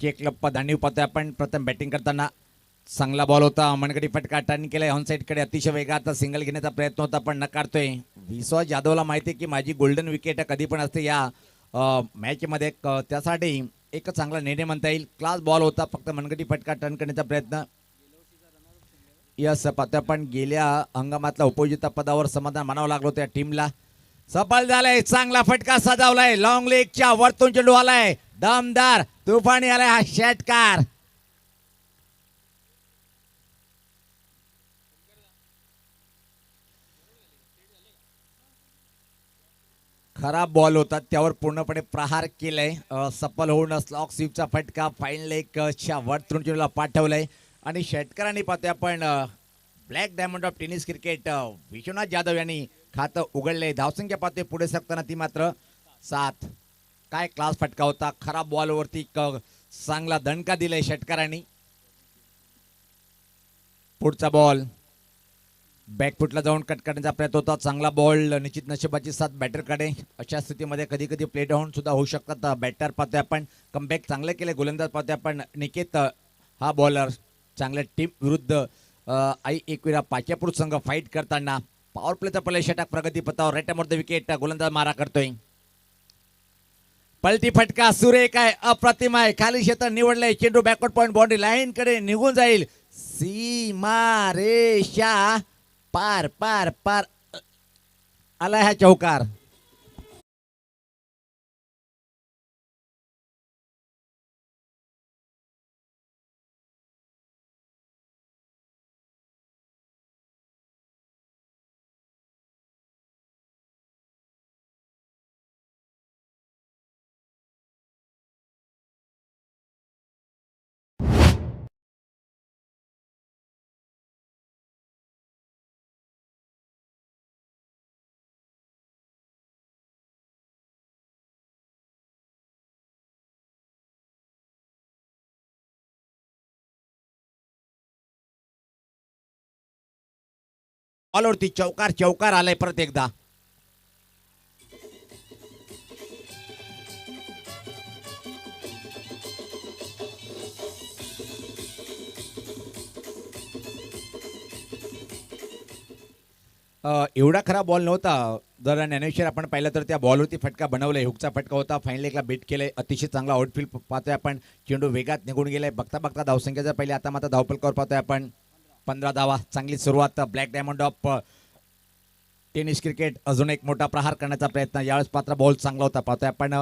Check लप्पा दांडीव पाहतोय आपण. प्रथम बॅटिंग करताना चांगला बॉल होता, मनगडी फटका टर्न केलाय ऑन साइड कडे, अतिशय वेगात सिंगल घेण्याचा प्रयत्न होता पण नकारतोय. विश्वास जाधवला माहिती की माझी गोल्डन विकेट कधी पण असते या मॅच मध्ये, त्यासाठी एक चांगला निर्णय म्हणता येईल. क्लास बॉल होता, फक्त मनगटी फटका टर्न करण्याचा प्रयत्न. यस पाहतोय आपण गेल्या हंगामातला उपयोजिता पदावर समाधान मानावं लागलो त्या टीमला. सफल झालाय, चांगला फटका सजावलाय, लॉंग लेगच्या वरतून चेंडू आलाय, दमदार तुफानी आलाय हा षटकार. खराब बॉल होता, त्यावर पूर्णपणे प्रहार केलाय. सफल होऊन स्लॉक स्वीपचा फटका फाईन लेगच्या वरतून चेंडूला पाठवलाय आणि षटकारांनी पाहतोय आपण black diamond of tennis cricket Vishwanath Jadhav यांनी खातं उघडले. धावसंख्या पाहतोय पुढे सरकताना ती मात्र 7. काय क्लास फटका होता, खराब बॉलवरती चांगला दणका दिलाय षटकारांनी. पुढचा बॉल बॅकफुटला जाऊन कट करण्याचा प्रयत्न होता, चांगला बॉल, निश्चित नशिबाची साथ बॅटरकडे. अशा स्थितीमध्ये कधी कधी प्ले डाऊन सुद्धा होऊ शकतात. बॅटर पाहतोय आपण कमबॅक चांगलं केलं, गोलंदाज पाहतोय आपण निकेत हा बॉलर चांगल्या टीम विरुद्ध आई एकविरा पाच्यापूर संघ फाईट करताना पॉवर प्लेचा पहिला षटक प्रगती पथावर, राईट द विकेट, गोलंदाज मारा करतोय. पलटी फटका सुरेख आहे, अप्रतिम आहे, खाली क्षेत्र निवडलंय, चेंडू बॅकवर्ड पॉइंट बाउंड्री लाईन कडे निघून जाईल, सीमा रेषा पार पार पार आला हा चौकार. बॉलवरती चौकार चौकार आलाय परत एकदा. एवढा खराब बॉल नव्हता. जर ज्ञानेश्वर आपण पाहिलं तर त्या बॉलवरती फटका बनवलाय, हुकचा फटका होता, फाईन लेगला बेट केलंय, अतिशय चांगला आउटफील्ड पाहतोय आपण. चेंडू वेगात निघून गेलाय, बघता बघता धावसंख्येचा पहिले आता मात्र धावफलकावर पाहतोय आपण 15 धावा. चांगली सुरुवात black diamond of tennis cricket. अजून एक मोठा प्रहार करण्याचा प्रयत्न, यावेळेस पात्र बॉल चांगला होता पाहतोय आपण.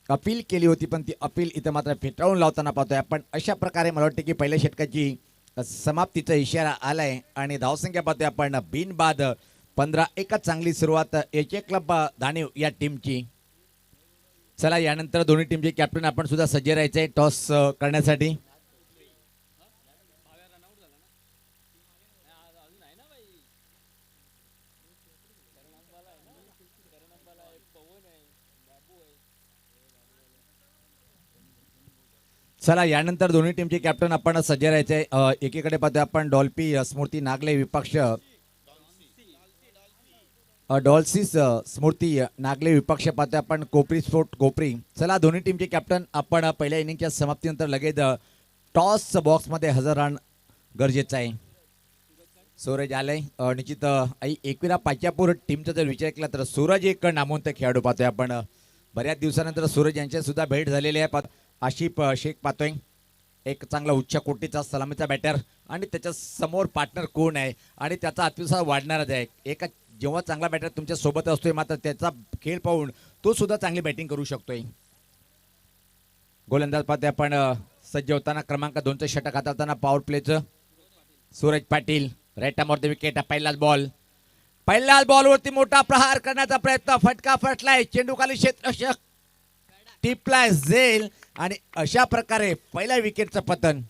अपील केली होती पण ती अपील इथं मात्र फेटाळून लावताना पाहतोय आपण. अशा प्रकारे मला वाटतं की पहिल्या षटकाची समाप्तीचा इशारा आलाय आणि धावसंख्या पाहतोय आपण बिनबाद 15. एकच चांगली सुरुवात एच क्लब दाणीव या टीमची. चला यानंतर दोन्ही टीमचे कॅप्टन आपण सुद्धा सज्ज राहायचंय टॉस करण्यासाठी. चला यानंतर दोन्ही टीमचे कॅप्टन आपण सज्ज राहायचे. एकीकडे पाहतोय आपण डॉल्फी स्मृती नागले विपक्ष डॉल्सिस स्मृती नागले विपक्ष पाहतोय आपण कोपरी स्पोर्ट कोपरी. चला दोन्ही टीमचे कॅप्टन आपण पहिल्या इनिंगच्या समाप्तीनंतर लगेच टॉस बॉक्समध्ये हजर राहणं गरजेचं आहे. सूरज आलंय, निश्चित आई एकविरा पाच्यापूर टीमचा जर विचार केला तर सूरज एक नामवंत खेळाडू पाहतोय आपण. बऱ्याच दिवसानंतर सूरज यांच्या सुद्धा भेट झालेली आहे. आशिफ शेख पाहतोय, एक चांगला उच्च कोटीचा सलामीचा बॅटर आणि त्याच्या समोर पार्टनर कोण आहे आणि त्याचा आत्मविश्वास वाढणारच आहे. एका जेव्हा चांगला बॅटर तुमच्या सोबत असतोय मात्र त्याचा खेळ पाहून तो सुद्धा चांगली बॅटिंग करू शकतोय. गोलंदाज पाहतोय आपण सज्ज होताना क्रमांक 2चं षटक हाताळताना पॉवर प्लेचं Suraj Patil. Right arm off the wicket, पहिलाच बॉल. पहिल्याच बॉलवरती मोठा प्रहार करण्याचा प्रयत्न, फटका फटलाय, चेंडू खाली क्षेत्र टिपलाय झेल आणि अशा प्रकारे पहिल्या विकेटचं पतन.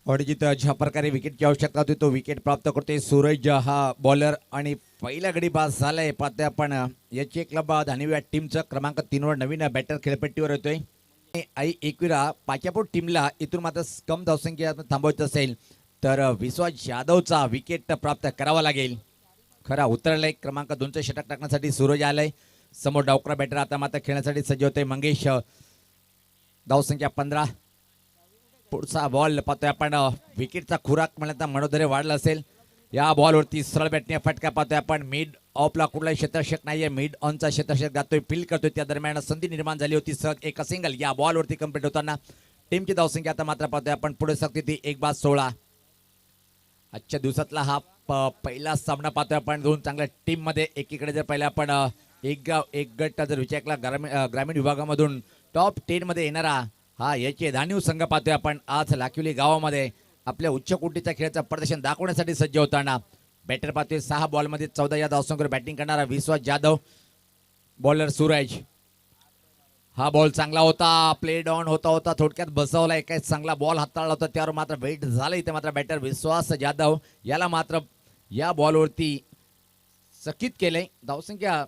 अडजित ज्या प्रकारे विकेटची आवश्यकता होती तो विकेट प्राप्त करतोय सूरज हा बॉलर आणि पहिला गडी बाद झालाय. पाहतोय आपण याची क्लब धानिव या टीमचं क्रमांक 3 वर नवीन बॅटर खेळपट्टीवर येतोय. आई एकविरा पाक्यापूर टीमला इथून मात्र कम धावसंख्या थांबवायचं असेल तर विश्वास यादवचा विकेट प्राप्त करावा लागेल. खरा उतरलाय क्रमांक 2चं षटक टाकण्यासाठी सूरज आलाय समोर डावकरा बॅटर आता मात्र खेळण्यासाठी सज्ज होते मंगेश. धावसंख्या 15. पुढचा बॉल पाहतोय आपण विकेटचा खुराक म्हणता मनोधरे वाढला असेल. या बॉलवरती सरळ बॅटने फटका पाहतोय आपण. मिड ऑफला कुठलाही क्षेत्ररक्षक नाहीये, मिड ऑनचा क्षेत्ररक्षक जातोय फील्ड करतोय. त्या दरम्यान संधी निर्माण झाली होती सहज एका सिंगल या बॉलवरती कंप्लीट होताना टीमची धावसंख्या आता मात्र पाहतोय आपण पुढे सकते ती 1/16. आजच्या दिवसातला हा पहिला सामना पाहतोय आपण दोन चांगल्या टीम मध्ये. एकीकडे जर पहिला आपण एक गाव एक गट जर विचार केला ग्रामीण विभागामधून टॉप 10 मध्ये येणारा हा याचे धानीव संघ पाहतोय आपण आज लाखिवली गावामध्ये आपल्या उच्च कोटीच्या खेळाचं प्रदर्शन दाखवण्यासाठी सज्ज होताना. बॅटर पाहतोय 6 बॉलमध्ये 14 या धावसंख्येवर बॅटिंग करणारा विश्वास जाधव. बॉलर सूरज. हा बॉल चांगला होता, प्लेड ऑन होता थोडक्यात बसवला. एक चांगला बॉल हाताळला होता त्यावर मात्र वेट झालं इथे मात्र बॅटर विश्वास जाधव याला मात्र या बॉलवरती चकित केले. धावसंख्या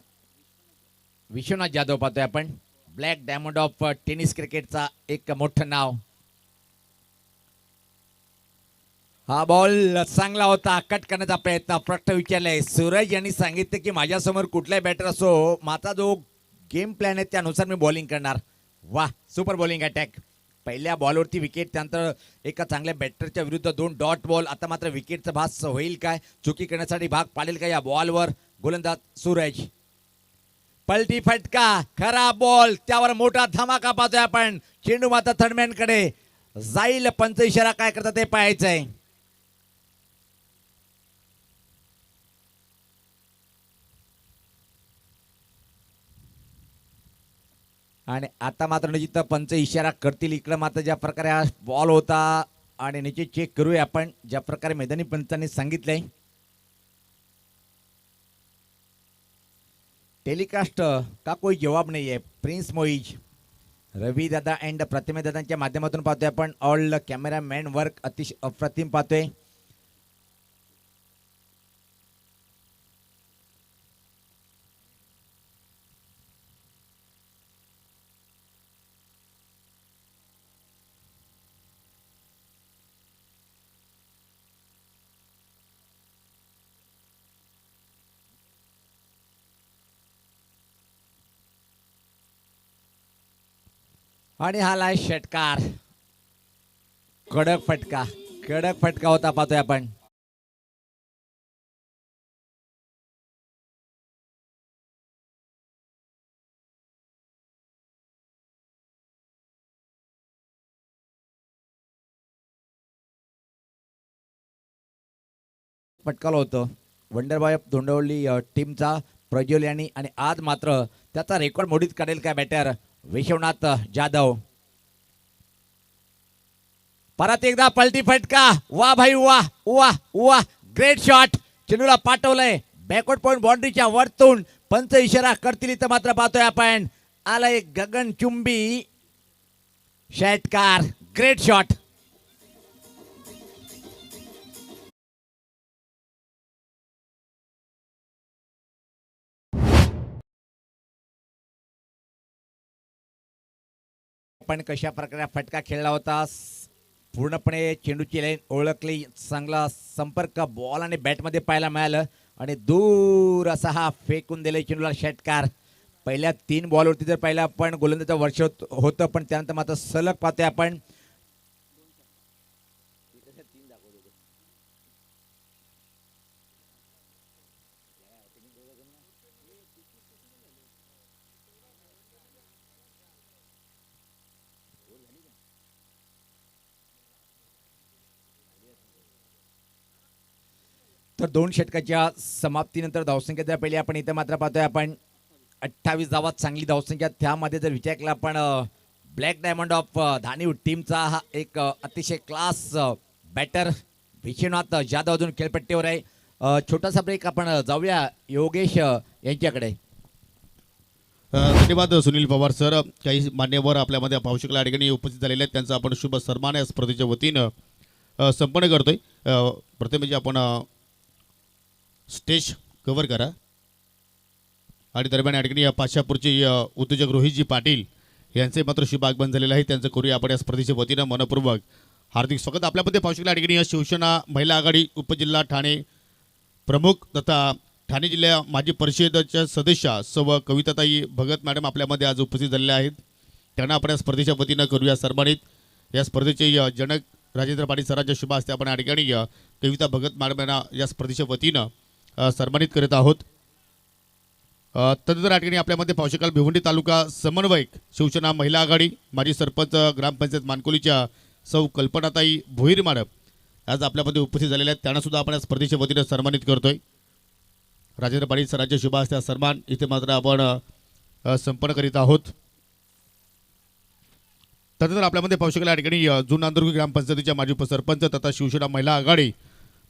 विश्वनाथ जाधव पाहतोय आपण. ब्लॅक डायमंड ऑफ टेनिस क्रिकेटचा एक मोठं नाव. हा बॉल चांगला होता, कट करण्याचा प्रयत्न प्रश्न विचारलाय. सूरज यांनी सांगितलं की माझ्यासमोर कुठलाही बॅटर असो माझा जो गेम प्लॅन आहे त्यानुसार मी बॉलिंग करणार. वाह सुपर बॉलिंग अटॅक. पहिल्या बॉलवरती विकेट त्यानंतर एका चांगल्या बॅटरच्या विरुद्ध 2 डॉट बॉल. आता मात्र विकेटचा भास होईल काय, चुकी करण्यासाठी भाग पाडेल का या बॉलवर गोलंदाज सूरज. पलटी फटका खरा बॉल त्यावर मोठा धमाका पाहतोय आपण. चेंडू मात्र थर्डमॅन कडे जाईल, पंच इशारा काय करतात ते पाहायचंय. आणि आता मात्र निश्चित पंच इशारा करतील. इकडे मात्र ज्या प्रकारे हा बॉल होता आणि निश्चित चेक करूया आपण ज्या प्रकारे मैदानी पंचांनी सांगितलंय. टेलिकास्ट का कोई जवाब नहीं है. प्रिंस मोईज, रवी दादा अँड प्रतिमे दादांच्या माध्यमातून पाहतोय आपण. ऑल कॅमेरामॅन वर्क अतिशय अप्रतिम पाहतोय. आणि हा लाय षटकार. कडक फटका होता पाहतोय आपण. फटकाला होतं वंडरबॉय ऑफ धोंडवली टीमचा प्रज्वल यांनी. आणि आज मात्र त्याचा रेकॉर्ड मोडीत काढेल काय बॅटर विश्वनाथ जाधव. परत एकदा पलटी फटका. वा भाई वाह वाह वाह, ग्रेट शॉट. चेंडूला पाठवलंय बॅकवर्ड पॉइंट बाउंड्रीच्या वरतून. पंच इशारा करतील इथं मात्र पाहतोय आपण. आलाय गगनचुंबी षटकार. Great shot. पण कशा प्रकारे फटका खेळला होता, पूर्णपणे चेंडूची लाईन ओळखली, चांगला संपर्क बॉल आणि बॅटमध्ये पाहायला मिळालं आणि दूर असा हा फेकून दिले चेंडूला षटकार. पहिल्या 3 बॉलवरती जर पाहिलं आपण गोलंदाजाचं वर्ष होतं पण त्यानंतर मात्र सलग पाहतोय आपण. तर 2 षटकाच्या समाप्तीनंतर धावसंख्या पहिली आपण इथे मात्र पाहतोय आपण 28 धावात चांगली धावसंख्या. त्यामध्ये जर विचार केला आपण ब्लॅक डायमंड ऑफ धानीव टीमचा हा एक अतिशय क्लास बॅटर विश्वनाथ जाधव अजून खेळपट्टीवर आहे. छोटासा ब्रेक आपण जाऊया योगेश यांच्याकडे. धन्यवाद सुनील पवार सर. काही मान्यवर आपल्यामध्ये पाहू शकला ठिकाणी उपस्थित झालेले आहेत, त्यांचा आपण शुभ सन्मान या स्पर्धेच्या वतीनं संपन्न करतोय. प्रथम म्हणजे आपण स्टेज कव्हर करा आणि दरम्यान या ठिकाणी पाशापूरचे उद्योजक रोहितजी पाटील यांचे मात्र शुभ आगमन झालेलं आहे. त्यांचं करूया आपण या स्पर्धेच्या वतीनं मनपूर्वक हार्दिक स्वागत. आपल्यामध्ये पाहू शकला या ठिकाणी शिवसेना महिला आघाडी उपजिल्हा ठाणे प्रमुख तथा ठाणे जिल्हा माजी परिषदेच्या सदस्या सव कविताताई भगत मॅडम आपल्यामध्ये आज उपस्थित झालेल्या आहेत. त्यांना आपण या स्पर्धेच्या वतीनं करूया सन्मानित. या स्पर्धेचे जनक राजेंद्र पाटील सरांच्या शुभ हस्ते आपण या ठिकाणी कविता भगत मॅडम यांना या स्पर्धेच्या वतीनं सन्मानित करत आहोत. तदनंतर या ठिकाणी आपल्यामध्ये पाहू शकाल भिवंडी तालुका समन्वयक शिवसेना महिला आघाडी माजी सरपंच ग्रामपंचायत मानकोलीच्या सौ कल्पनाताई भोईर मॅडम आज आपल्यामध्ये उपस्थित झालेल्या आहेत. त्यांना सुद्धा आपण या स्पर्धेच्या वतीनं सन्मानित करतोय. राजेंद्र पाटील सरांच्या शुभ हस्ते सन्मान इथे मात्र आपण संपन्न करीत आहोत. तदनंतर आपल्यामध्ये पाहू शकाल या ठिकाणी जुन नांदुर्गी ग्रामपंचायतीच्या माजी उपसरपंच तथा शिवसेना महिला आघाडी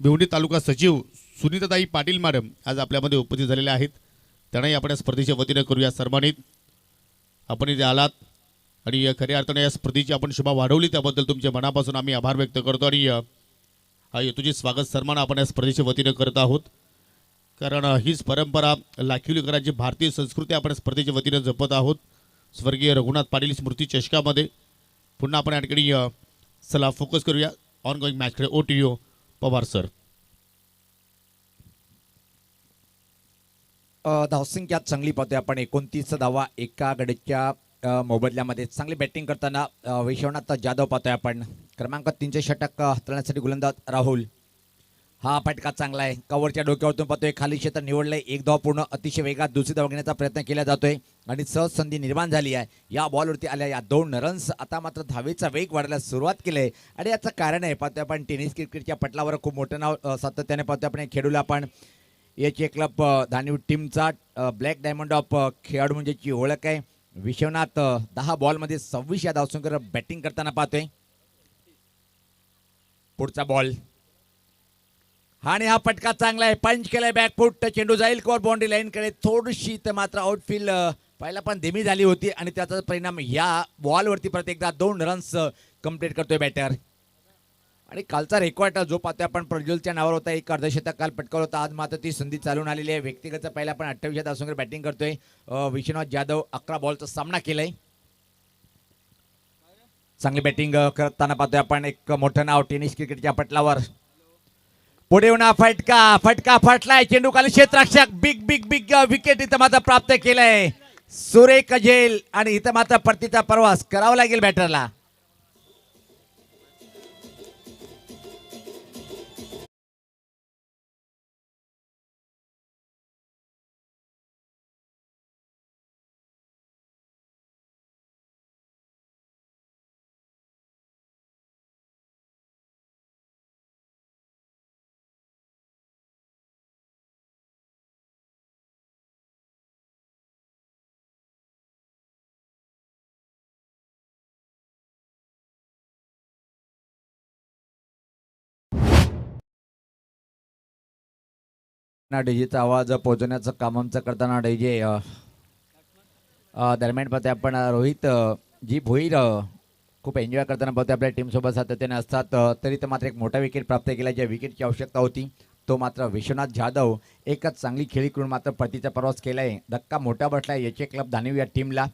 भिवंडी तालुका सचिव सुनीताताई पाटील मॅडम आज आपल्यामध्ये उपस्थित झालेल्या आहेत. त्यांनाही आपण या स्पर्धेच्या वतीनं करूया सन्मानित. आपण इथे आलात आणि खऱ्या अर्थाने या स्पर्धेची आपण शोभा वाढवली त्याबद्दल तुमच्या मनापासून आम्ही आभार व्यक्त करतो आणि तुझे स्वागत सन्मान आपण या स्पर्धेच्या वतीनं करत आहोत. कारण हीच परंपरा लाखिवलीकरांची भारतीय संस्कृती आपण स्पर्धेच्या वतीनं जपत आहोत. स्वर्गीय रघुनाथ पाटील स्मृती चषकामध्ये पुन्हा आपण या ठिकाणी चला फोकस करूया ऑन गोईंग मॅचकडे. OTO Pawar sir. धावसंख्या चांगली पाहतोय आपण. 29 धावा एका गडीच्या मोबदल्यामध्ये. चांगली बॅटिंग करताना विश्वनाथ जाधव पाहतोय आपण. क्रमांक 3चे षटक हाताळण्यासाठी गोलंदाज राहुल. हा फटका चांगला आहे. कव्हरच्या डोक्यावरतून पाहतोय. खाली क्षेत्र निवडलंय. एक धाव पूर्ण अतिशय वेगात दुसरी धाव घेण्याचा प्रयत्न केला जातोय आणि सहज संधी निर्माण झाली आहे. या बॉलवरती आल्या या 2 रन्स. आता मात्र धावेचा वेग वाढायला सुरुवात केली आहे आणि याचं कारण आहे पाहतोय आपण टेनिस क्रिकेटच्या पटलावर खूप मोठं नाव सातत्याने पाहतोय आपण. खेळूला आपण एच क्लब धानिव टीमचा ब्लॅक डायमंड ऑफ खेळाडू म्हणजे ची ओळख आहे. विश्वनाथ 10 बॉलमध्ये 26 या धावसंख्येवर बॅटिंग करताना पाहतोय. पुढचा बॉल आणि हा फटका चांगला आहे. पंच केलाय बॅकफूट. चेंडू जाईल कव्हर बाउंड्री लाईन कडे. थोडीशी तर मात्र आउटफील्ड पहिला पण धीमी झाली होती आणि त्याचा परिणाम या बॉलवरती परत एकदा 2 रन्स कंप्लीट करतोय बॅटर. आणि कालचा रेकॉर्ड जो पाहतोय आपण प्रज्वलच्या नावावर होता. एक अर्धशतक काल पटकावलं होतं. आज मात्र ती संधी चालून आलेली आहे. व्यक्तिगत पहिला आपण 28 धावसंख्येवर बॅटिंग करतोय. विश्वनाथ जाधव 11 बॉलचा सामना केलाय. चांगली बॅटिंग करताना पाहतोय आपण. एक मोठं नाव टेनिस क्रिकेटच्या पटलावर. पुढे येऊन फटका फटलाय. चेंडू खाली क्षेत्ररक्षक. बिग बिग बिग विकेट इथं मात्र प्राप्त केलंय. सुरेख झेल आणि इथं मात्र परतीचा प्रवास करावा लागेल बॅटरला. डीजेचा आवाज पोहोचवण्याचं काम आमचं करताना डीजे दरम्यान पाहतोय आपण. रोहित जी भोईर खूप एन्जॉय करताना पाहतोय. आपल्या टीमसोबत सातत्याने असतात. तरी तर मात्र एक मोठा विकेट प्राप्त केला. ज्या विकेटची आवश्यकता होती तो मात्र विश्वनाथ जाधव एकच चांगली खेळी करून मात्र परतीचा प्रवास केलाय. धक्का मोठा बसलाय याचे क्लब धानिव या टीमला.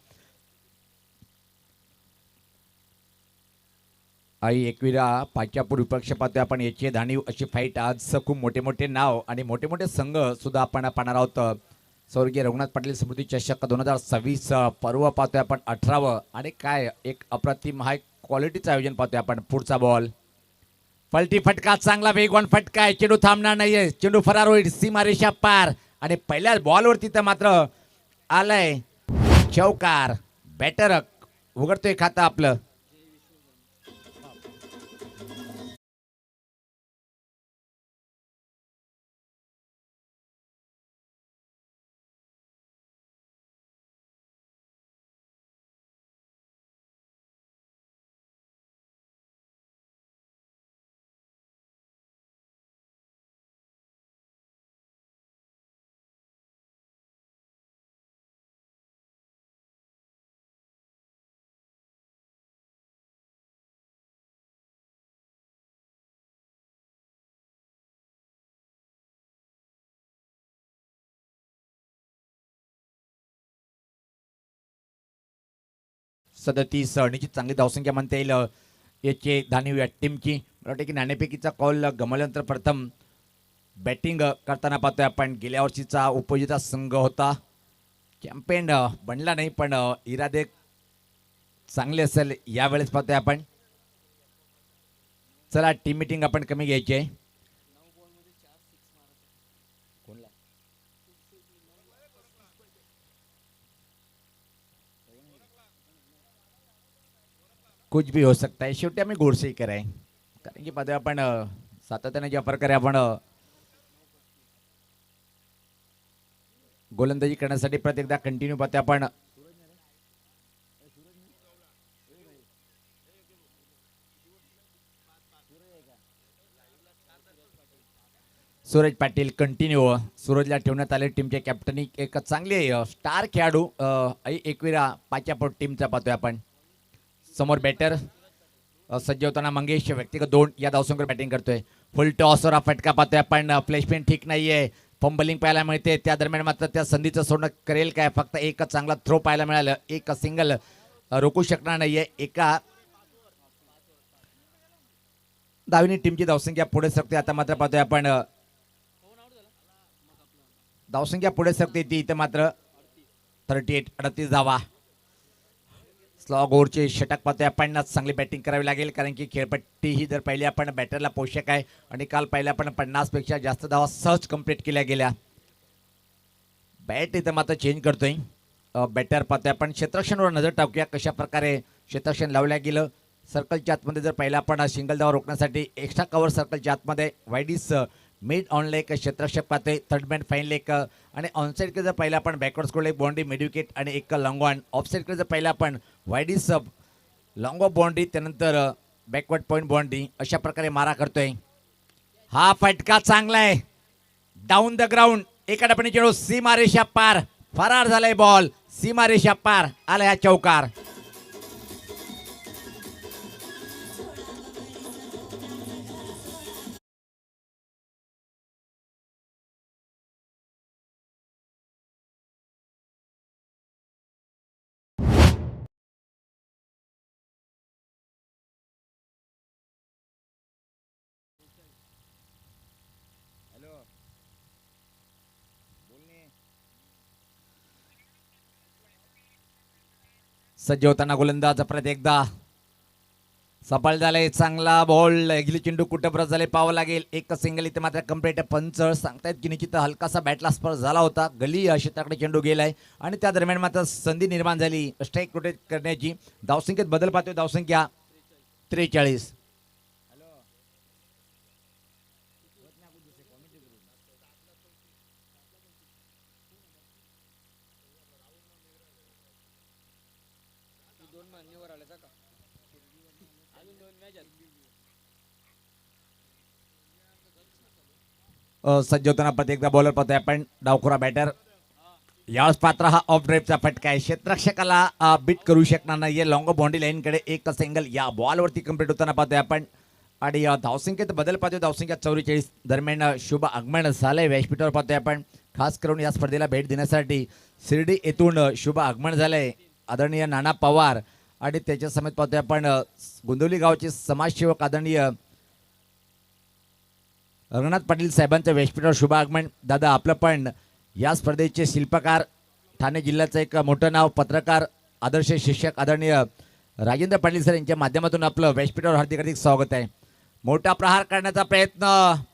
आई एकविरा पाच्यापूर विपक्ष पाहतोय आपण. याचे धानिव अशी फाईट. आज खूप मोठे मोठे नाव आणि मोठे मोठे संघ सुद्धा आपण पाहणार आहोत. स्वर्गीय रघुनाथ पाटील स्मृती चषक 2026 पर्व पाहतोय आपण 18व. आणि काय एक अप्रतिम हाय क्वालिटीचं आयोजन पाहतोय आपण. पुढचा बॉल पलटी फटका. चांगला वेगवान फटका आहे. चेंडू थांबणार नाहीये. चेंडू फरार होईल सीमारेषा पार आणि पहिल्याच बॉलवरती तर मात्र आलंय चौकार. बॅटर उघडतोय खातं आपलं. 37 निश्चित चांगली धावसंख्या म्हणता येईल याचे धानीव या टीमची. मला वाटतं की नाणेफेकीचा कॉल गमावल्यानंतर प्रथम बॅटिंग करताना पाहतोय आपण. गेल्या वर्षीचा उपविजेता संघ होता, चॅम्पियन बनला नाही, पण इरादे चांगले असेल यावेळेस पाहतोय आपण. चला टीम मिटिंग आपण कमी घ्यायची आहे. कुछ भी हो सकता है, शेवटी आम्ही गोडसे कराय, कारण की पाहतोय आपण सातत्याने ज्या प्रकारे आपण गोलंदाजी करण्यासाठी प्रत्येक एकदा कंटिन्यू पाहतोय आपण. सूरज पाटील कंटिन्यू. सूरजला ठेवण्यात आले टीमच्या कॅप्टनी. एक चांगले स्टार खेळाडू एकविरा पाच्यापोट टीमचा पाहतोय आपण. समोर बॅटर सज्ज होताना मंगेश व्यक्तिगत 2 या धावसंख्येवर बॅटिंग करतोय. फुल टॉसवर हा फटका पाहतोय आपण. प्लेसमेंट ठीक नाहीये, फंबलिंग पाहायला मिळते. त्या दरम्यान मात्र त्या संधीचं सोडणं करेल काय? फक्त एक चांगला थ्रो पाहायला मिळालं, एक सिंगल रोखू शकणार नाहीये. एका धावनी टीमची धावसंख्या पुढे सरकते. आता मात्र पाहतोय आपण धावसंख्या पुढे सरकते ती इथं मात्र 38 धावा. स्लॉग ओव्हरचे षटक पाहतोय आपण. चांगली बॅटिंग करावी लागेल, कारण की खेळपट्टी ही जर पाहिली आपण बॅटरला पोषक आहे आणि काल पाहिलं आपण 50 पेक्षा जास्त धावा सहज कंप्लीट केल्या गेल्या. बॅट इथं मात्र चेंज करतोय बॅटर पाहतोय आपण. क्षेत्ररक्षणावर नजर टाकूया कशा प्रकारे क्षेत्ररक्षण लावल्या गेलं. सर्कलच्या आतमध्ये जर पाहिलं आपण सिंगल धावा रोखण्यासाठी एक्स्ट्रा कव्हर सर्कलच्या आतमध्ये वाईडीस मिड ऑन लेग क्षेत्ररक्षक पाहतोय. थर्ड मॅन फाईन लेग आणि ऑनसाईडकडे जर पाहिलं आपण backward score leg boundary mid wicket आणि एक लॉंग ऑन. ऑफसाईडकडे जर पाहिलं आपण वाईडीस लॉंग ऑफ बाउंड्री त्यानंतर बॅकवर्ड पॉईंट बाउंड्री अशा प्रकारे मारा करतोय. हा फटका चांगला आहे डाऊन द ग्राउंड. एका डबणी चेंडू सीमारेषा पार, फरार झालाय बॉल. सीमारेषा पार आला हा चौकार. सज्ज होताना गोलंदाज परत एकदा सफल झाले. चांगला बॉल गेली चेंडू कुठं परत झाले पाहावं लागेल. एक सिंगल इथे मात्र कंप्लीट. पंच सांगतायत की निश्चित हलकासा बॅटला स्पर्श झाला होता. गली क्षेत्राकडे चेंडू गेलाय आणि त्या दरम्यान मात्र संधी निर्माण झाली स्ट्राईक रोटेट करण्याची. धावसंख्येत बदल पाहतोय. धावसंख्या 43. सज्ज होताना परत एकदा बॉलर पाहतोय आपण. डावखोरा बॅटर यावेळेस पात्र हा ऑफ ड्राईव्हचा फटका आहे. क्षेत्ररक्षकाला बीट करू शकणार नाही. लॉंग बाउंड्री लाईनकडे एक सिंगल या बॉलवरती कंप्लीट होताना पाहतोय आपण. आणि धावसंख्येत बदल पाहतोय. धावसंख्या 44 दरम्यान शुभ आगमन झालंय व्यासपीठावर पाहतोय आपण. खास करून या स्पर्धेला भेट देण्यासाठी शिर्डी येथून शुभ आगमन झालंय आदरणीय नाना पवार. आणि त्याच्या समेत पाहतोय आपण गोंदवली गावचे समाजसेवक आदरणीय रंगनाथ पाटील साहेबांचं व्यासपीठावर शुभ आगमन. दादा आपलं पण या स्पर्धेचे शिल्पकार, ठाणे जिल्ह्याचं एक मोठं नाव, पत्रकार, आदर्श शिक्षक आदरणीय राजेंद्र पाटील सर यांच्या माध्यमातून आपलं व्यासपीठावर हार्दिक हार्दिक स्वागत आहे. मोठा प्रहार करण्याचा प्रयत्न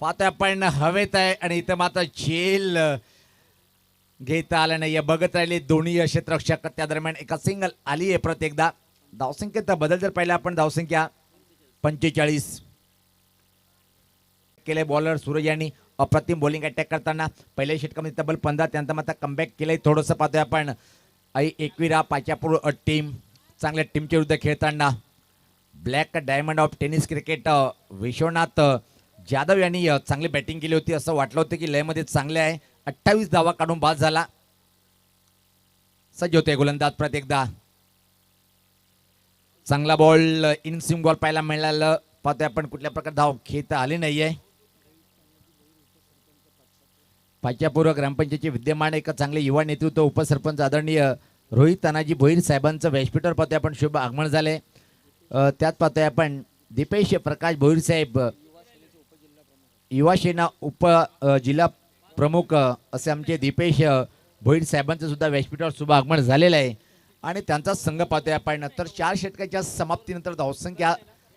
पाहतोय आपण हवेत आहे आणि इथं मात्र झेल घेता आला नाही. बघत राहिले दोन्ही क्षेत्ररक्षक. त्या दरम्यान एका सिंगल आली आहे परत एकदा. धावसंख्येत बदल जर पाहिला आपण धावसंख्या 45 केले. बॉलर सूरज यांनी अप्रतिम बॉलिंग अटॅक करताना पहिल्या षटकामध्ये तब्बल 15 त्यानंतर मात्र कमबॅक केलंय. थोडंसं पाहतोय आपण एकविरा पाच्यापूर टीम चांगल्या टीमच्या विरुद्ध खेळताना. Black diamond of tennis cricket Vishwanath Jadhav यांनी चांगली बॅटिंग केली होती. असं वाटलं होतं की लयमध्ये चांगले आहे. 28 धावा काढून बाद झाला. सज्ज होते गोलंदाज परत एकदा. चांगला बॉल इन स्विंग बॉल पाहायला मिळालं. पाहतोय आपण कुठल्या प्रकारे धाव खेळता आली नाहीये. पाच्यापूर्व ग्रामपंचायतीचे विद्यमान एक चांगले युवा नेतृत्व उपसरपंच आदरणीय रोहित तानाजी भोईर साहेबांचं व्यासपीठावर पाहतोय आपण शुभ आगमन झाले. त्यात पाहतोय आपण दीपेश प्रकाश भोईर साहेब युवा सेना जिल्हा प्रमुख असे आमचे दीपेश भोईर साहेबांचं सुद्धा व्यासपीठावर शुभ आगमन झालेलं आहे. आणि त्यांचा संघ पाहतोय आपण. तर 4 षटकाच्या समाप्तीनंतर धावसंख्या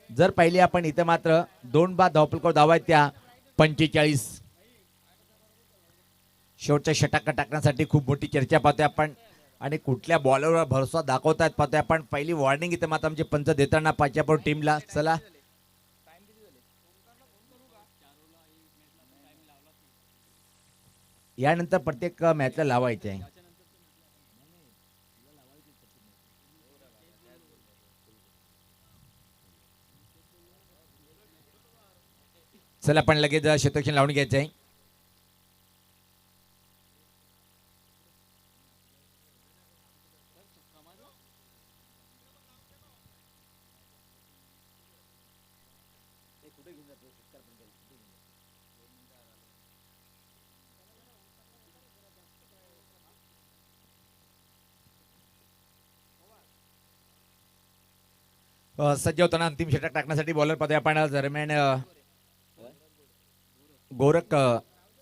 जर पाहिली आपण इथं मात्र 2 बाद धावपलकर धावा आहेत त्या 45. शेवटच्या षटक टाकण्यासाठी खूप मोठी चर्चा पाहतोय आपण आणि कुठल्या बॉलरवर भरोसा दाखवतायत पाहतोय आपण. पहिली वॉर्निंग इथं मात्र आमचे पंच देताना पाच्यापूर टीमला. चला यानंतर प्रत्येक मॅचला लावायचे आहे. चला आपण लगेच शतरक्षण लावून घ्यायचं आहे. सज्ज होताना अंतिम षटक टाकण्यासाठी बॉलर पाहतोय आपण. दरम्यान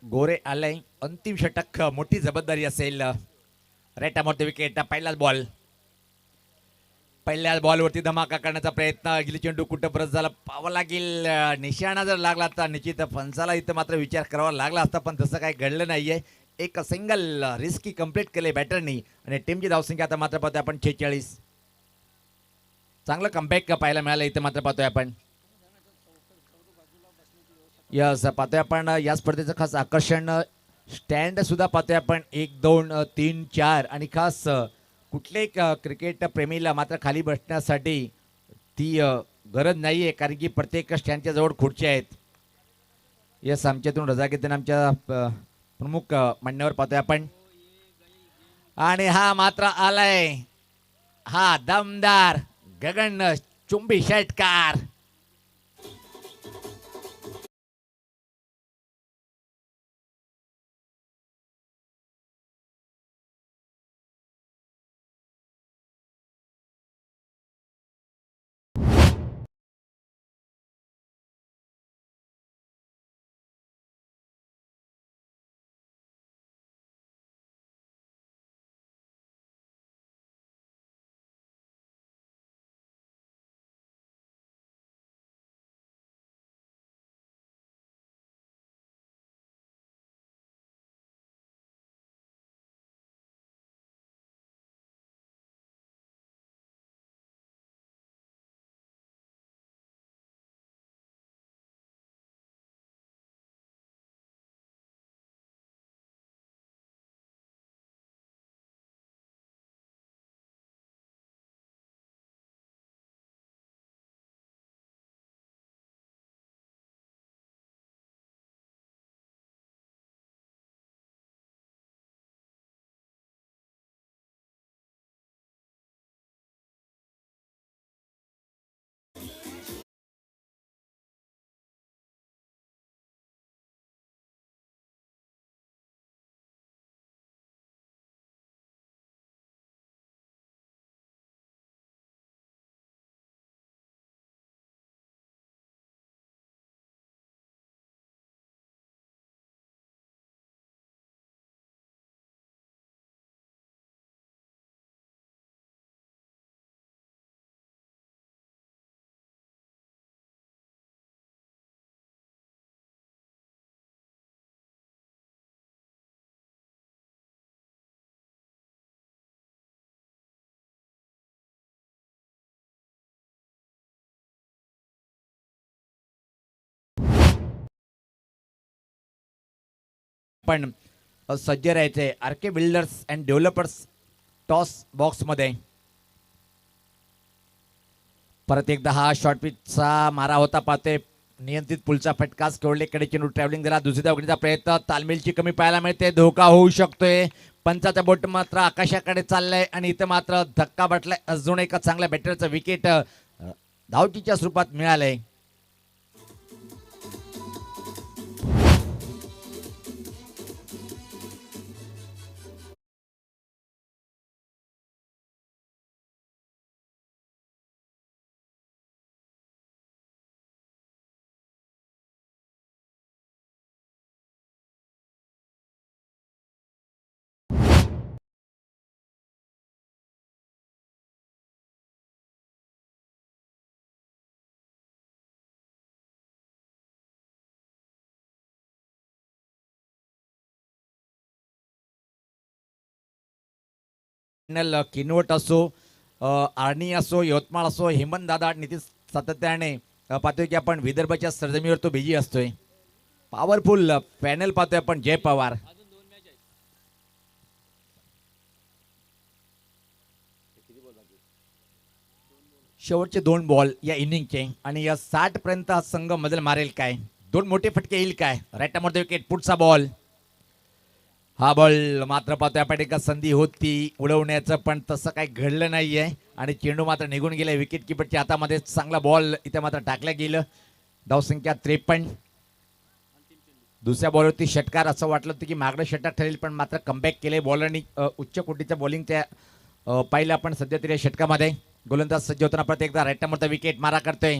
गोरे आलाय. अंतिम षटक मोठी जबाबदारी असेल. राईट मोठे विकेट. पहिल्याच बॉलवरती धमाका करण्याचा प्रयत्न. गिली चेंडू कुठं ब्रश झाला पाहावं लागेल. निशाणा जर लागला तर निश्चित फणसाला इथं मात्र विचार करावा लागला असता, पण तसं काही घडलं नाहीये. एक सिंगल रिस्की कंप्लीट केले बॅटरनी आणि टीमची धावसंख्या आता मात्र पाहतोय आपण 46. चांगलं कमबॅक पाहायला मिळालं इथं मात्र पाहतोय आपण. यस पाहतोय आपण या स्पर्धेचं खास आकर्षण स्टँड सुद्धा पाहतोय आपण. 1 2 3 4 आणि खास कुठले क्रिकेट प्रेमीला मात्र खाली बसण्यासाठी ती गरज नाहीये, कारण की प्रत्येक स्टँडच्या जवळ खुर्च्या आहेत. यस आमच्यातून रजा घेताना आमच्या प्रमुख मान्यवर पाहतोय आपण. आणि हा मात्र आलाय हा दमदार गगन चुंबी षटकार. पण सज्ज राहायचे R K builders and developers toss box मध्ये. परत एकदा हा शॉर्ट पिचचा मारा होता पाहते. नियंत्रित पुलचा फटकाच केवढलेकडे चेंडू ट्रॅव्हलिंग झाला. दुसऱ्या धावगडीचा प्रयत्न. तालमेलची कमी पाहायला मिळते. धोका होऊ शकतोय. पंचाचा बोट मात्र आकाशाकडे चाललाय आणि इथं मात्र धक्का बसलाय. अजून एका चांगल्या बॅटरचं विकेट धावचीच्या स्वरूपात मिळालंय. फायनल किनवट असो, आर्णी असो, यवतमाळ असो, हेमंत दादा नितीश सातत्याने पाहतोय की आपण विदर्भाच्या सरजमीवर तो बिजी असतोय. पॉवरफुल पॅनल पाहतोय आपण. जय पवार, शेवटचे 2 बॉल या इनिंगचे आणि या 60 पर्यंत हा संघ मजल मारेल काय, 2 मोठे फटके येईल काय. राईट द विकेट, पुढचा बॉल. हा बॉल मात्र पाहतोय आपण एका संधी होती उडवण्याचं, पण तसं काही घडलं नाहीये आणि चेंडू मात्र निघून गेला विकेट किपरच्या हातामध्ये. चांगला बॉल इथे मात्र टाकला गेलं. धावसंख्या 53. दुसऱ्या बॉलवरती षटकार. असं वाटलं होतं की मागणं षटकार ठरेल, पण मात्र कमबॅक केले बॉलरनी. उच्च कोटीचं बॉलिंग त्या पाहिलं आपण सध्या तरी या षटकामध्ये. गोलंदाज सज्ज होताना परत एकदा राईट नंबरचा विकेट मारा करतोय.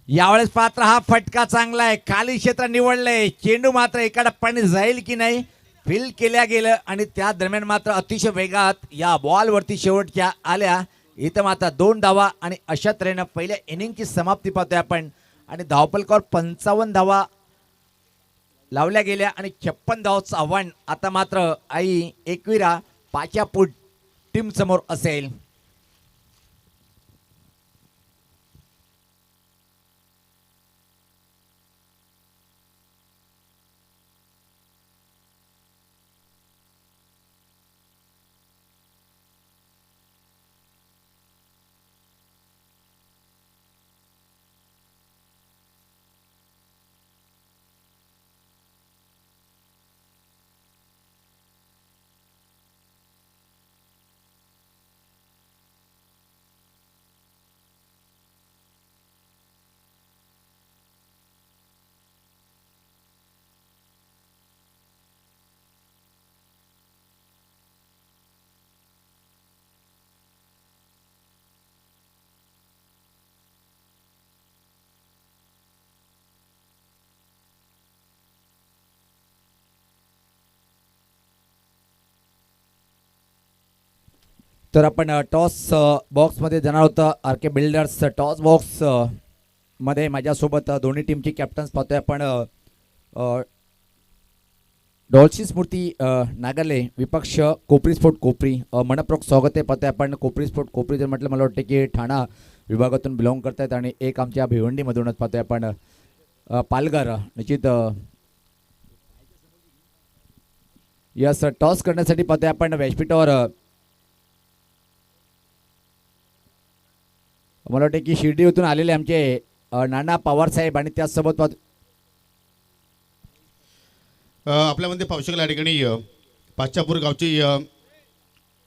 यावेळेस पात्र हा फटका चांगला आहे, खाली क्षेत्र निवडलंय. चेंडू मात्र एका टप्प्याने जाईल की नाही फील केल्या गेलं आणि त्या दरम्यान मात्र अतिशय वेगात या बॉलवरती शेवटच्या आल्या. इथं मात्र 2 धावा आणि अशा तऱ्हेनं पहिल्या इनिंगची समाप्ती पाहतोय आपण. आणि धावफलकावर 55 धावा लावल्या गेल्या आणि 56 धावांचं आव्हान आता मात्र आई एकविरा पाच्यापूट टीम समोर असेल. तर आपण टॉस बॉक्समध्ये जाणार होतं. आर के बिल्डर्स टॉस बॉक्स मध्ये माझ्यासोबत दोन्ही टीमचे कॅप्टन्स पाहतोय आपण. डॉल्सी स्मृती नागरले, विपक्ष कोपरी स्पोर्ट कोपरी. मनपूर्वक स्वागत आहे पाहतोय आपण. कोपरी स्पोर्ट कोपरी जर म्हटलं मला वाटतं की ठाणा विभागातून बिलॉंग करतायत आणि एक आमच्या भिवंडीमधूनच पाहतोय आपण. पालघर निश्चित यस टॉस करण्यासाठी पाहतोय आपण. व्यासपीठावर मला वाटतं की शिर्डी येथून आलेले आमचे नाना पवार साहेब आणि त्याचसोबत आपल्यामध्ये पावशेकला या ठिकाणी पाचापूर गावचे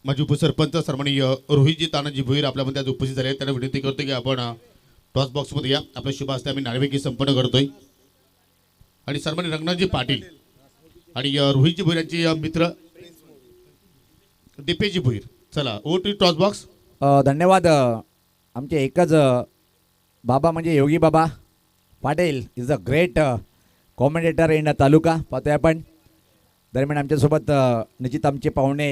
माजी उपसरपंच सन्माननीय रोहितजी तानाजी भोईर आपल्यामध्ये आज उपस्थित झाले आहेत. त्यांना विनंती करतो की आपण टॉस बॉक्समध्ये या. आपल्या शुभ हस्ते आम्ही नाणेफेकी संपन्न करतोय. आणि सन्माननीय रंगनाथजी पाटील आणि रोहितजी भोईर यांचे मित्र दीपेशजी भोईर. चला ओ टू टॉस बॉक्स. धन्यवाद. आमचे एकच बाबा म्हणजे Yogi Baba Patil is a great commentator in taluka पाहतोय आपण. दरम्यान आमच्यासोबत निश्चित आमचे पाहुणे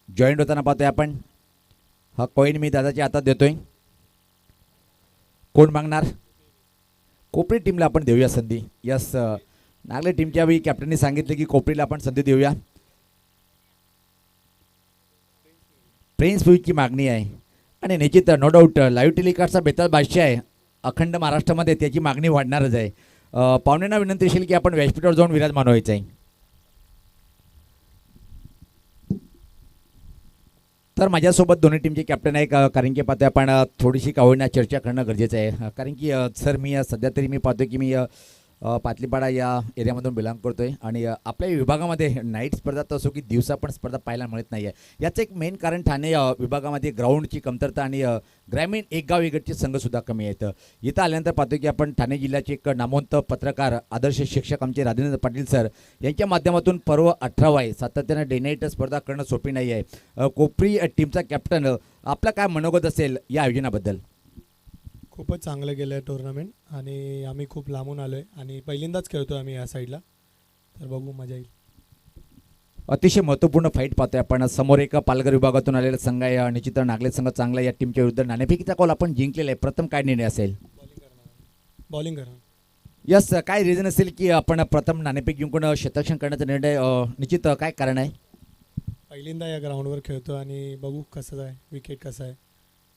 जॉईंट होताना पाहतोय आपण. हा कॉईन मी दादाच्या हातात देतोय. कोण मागणार? कोपरी टीमला आपण देऊया संधी. यस नागले टीमच्या वेळी कॅप्टननी सांगितले की कोपरीला आपण संधी देऊया. प्रिन्स व्ह्यूची मागणी आहे आणि निश्चित नो डाऊट लाईव्ह टेलिकास्टचा बेताल बादशाह आहे अखंड महाराष्ट्रामध्ये, त्याची मागणी वाढणारच आहे. पाहुण्यांना विनंती असेल की आपण व्यासपीठावर जाऊन विराजमान व्हायचं आहे. तर माझ्यासोबत दोन्ही टीमचे कॅप्टन आहे. कारण की पाहतोय आपण थोडीशी कावडीना चर्चा करणं गरजेचं आहे. कारण की सर मी सध्या तरी मी पाहतोय की मी पातलीपाडा या एरियामधून बिलॉंग करतोय आणि आपल्या विभागामध्ये नाईट स्पर्धा असो की दिवसा पण स्पर्धा पाहायला मिळत नाही आहे. याचं एक मेन कारण ठाणे विभागामध्ये ग्राउंडची कमतरता आणि ग्रामीण एक गाव एकगटचे संघसुद्धा कमी आहेत. इथं आल्यानंतर पाहतोय की आपण ठाणे जिल्ह्याचे एक नामवंत पत्रकार आदर्श शिक्षक आमचे राजेंद्र पाटील सर यांच्या माध्यमातून पर्व 18 आहे सातत्याने डे नाईट स्पर्धा करणं सोपी नाही आहे. कोपरी टीमचा कॅप्टन आपला काय मनोगत असेल या आयोजनाबद्दल? खूपच चांगलं गेलं आहे टुर्नामेंट आणि आम्ही खूप लांबून आलो आहे आणि पहिल्यांदाच खेळतो आम्ही या साईडला, तर बघू मजा येईल. अतिशय महत्त्वपूर्ण फाईट पाहतोय आपण. समोर एक पालघर विभागातून आलेला संघ आहे. निश्चित नागले संघ चांगला या टीमच्या विरुद्ध नाणेफेकीचा कॉल आपण जिंकलेला आहे. प्रथम काय निर्णय असेल? बॉलिंग करणार. यस काय रिझन असेल की आपण प्रथम नाणेफेक जिंकून शतरक्षण करण्याचा निर्णय? निश्चित काय कारण आहे? पहिल्यांदा या ग्राउंडवर खेळतो आणि बघू कसं आहे विकेट कसं आहे.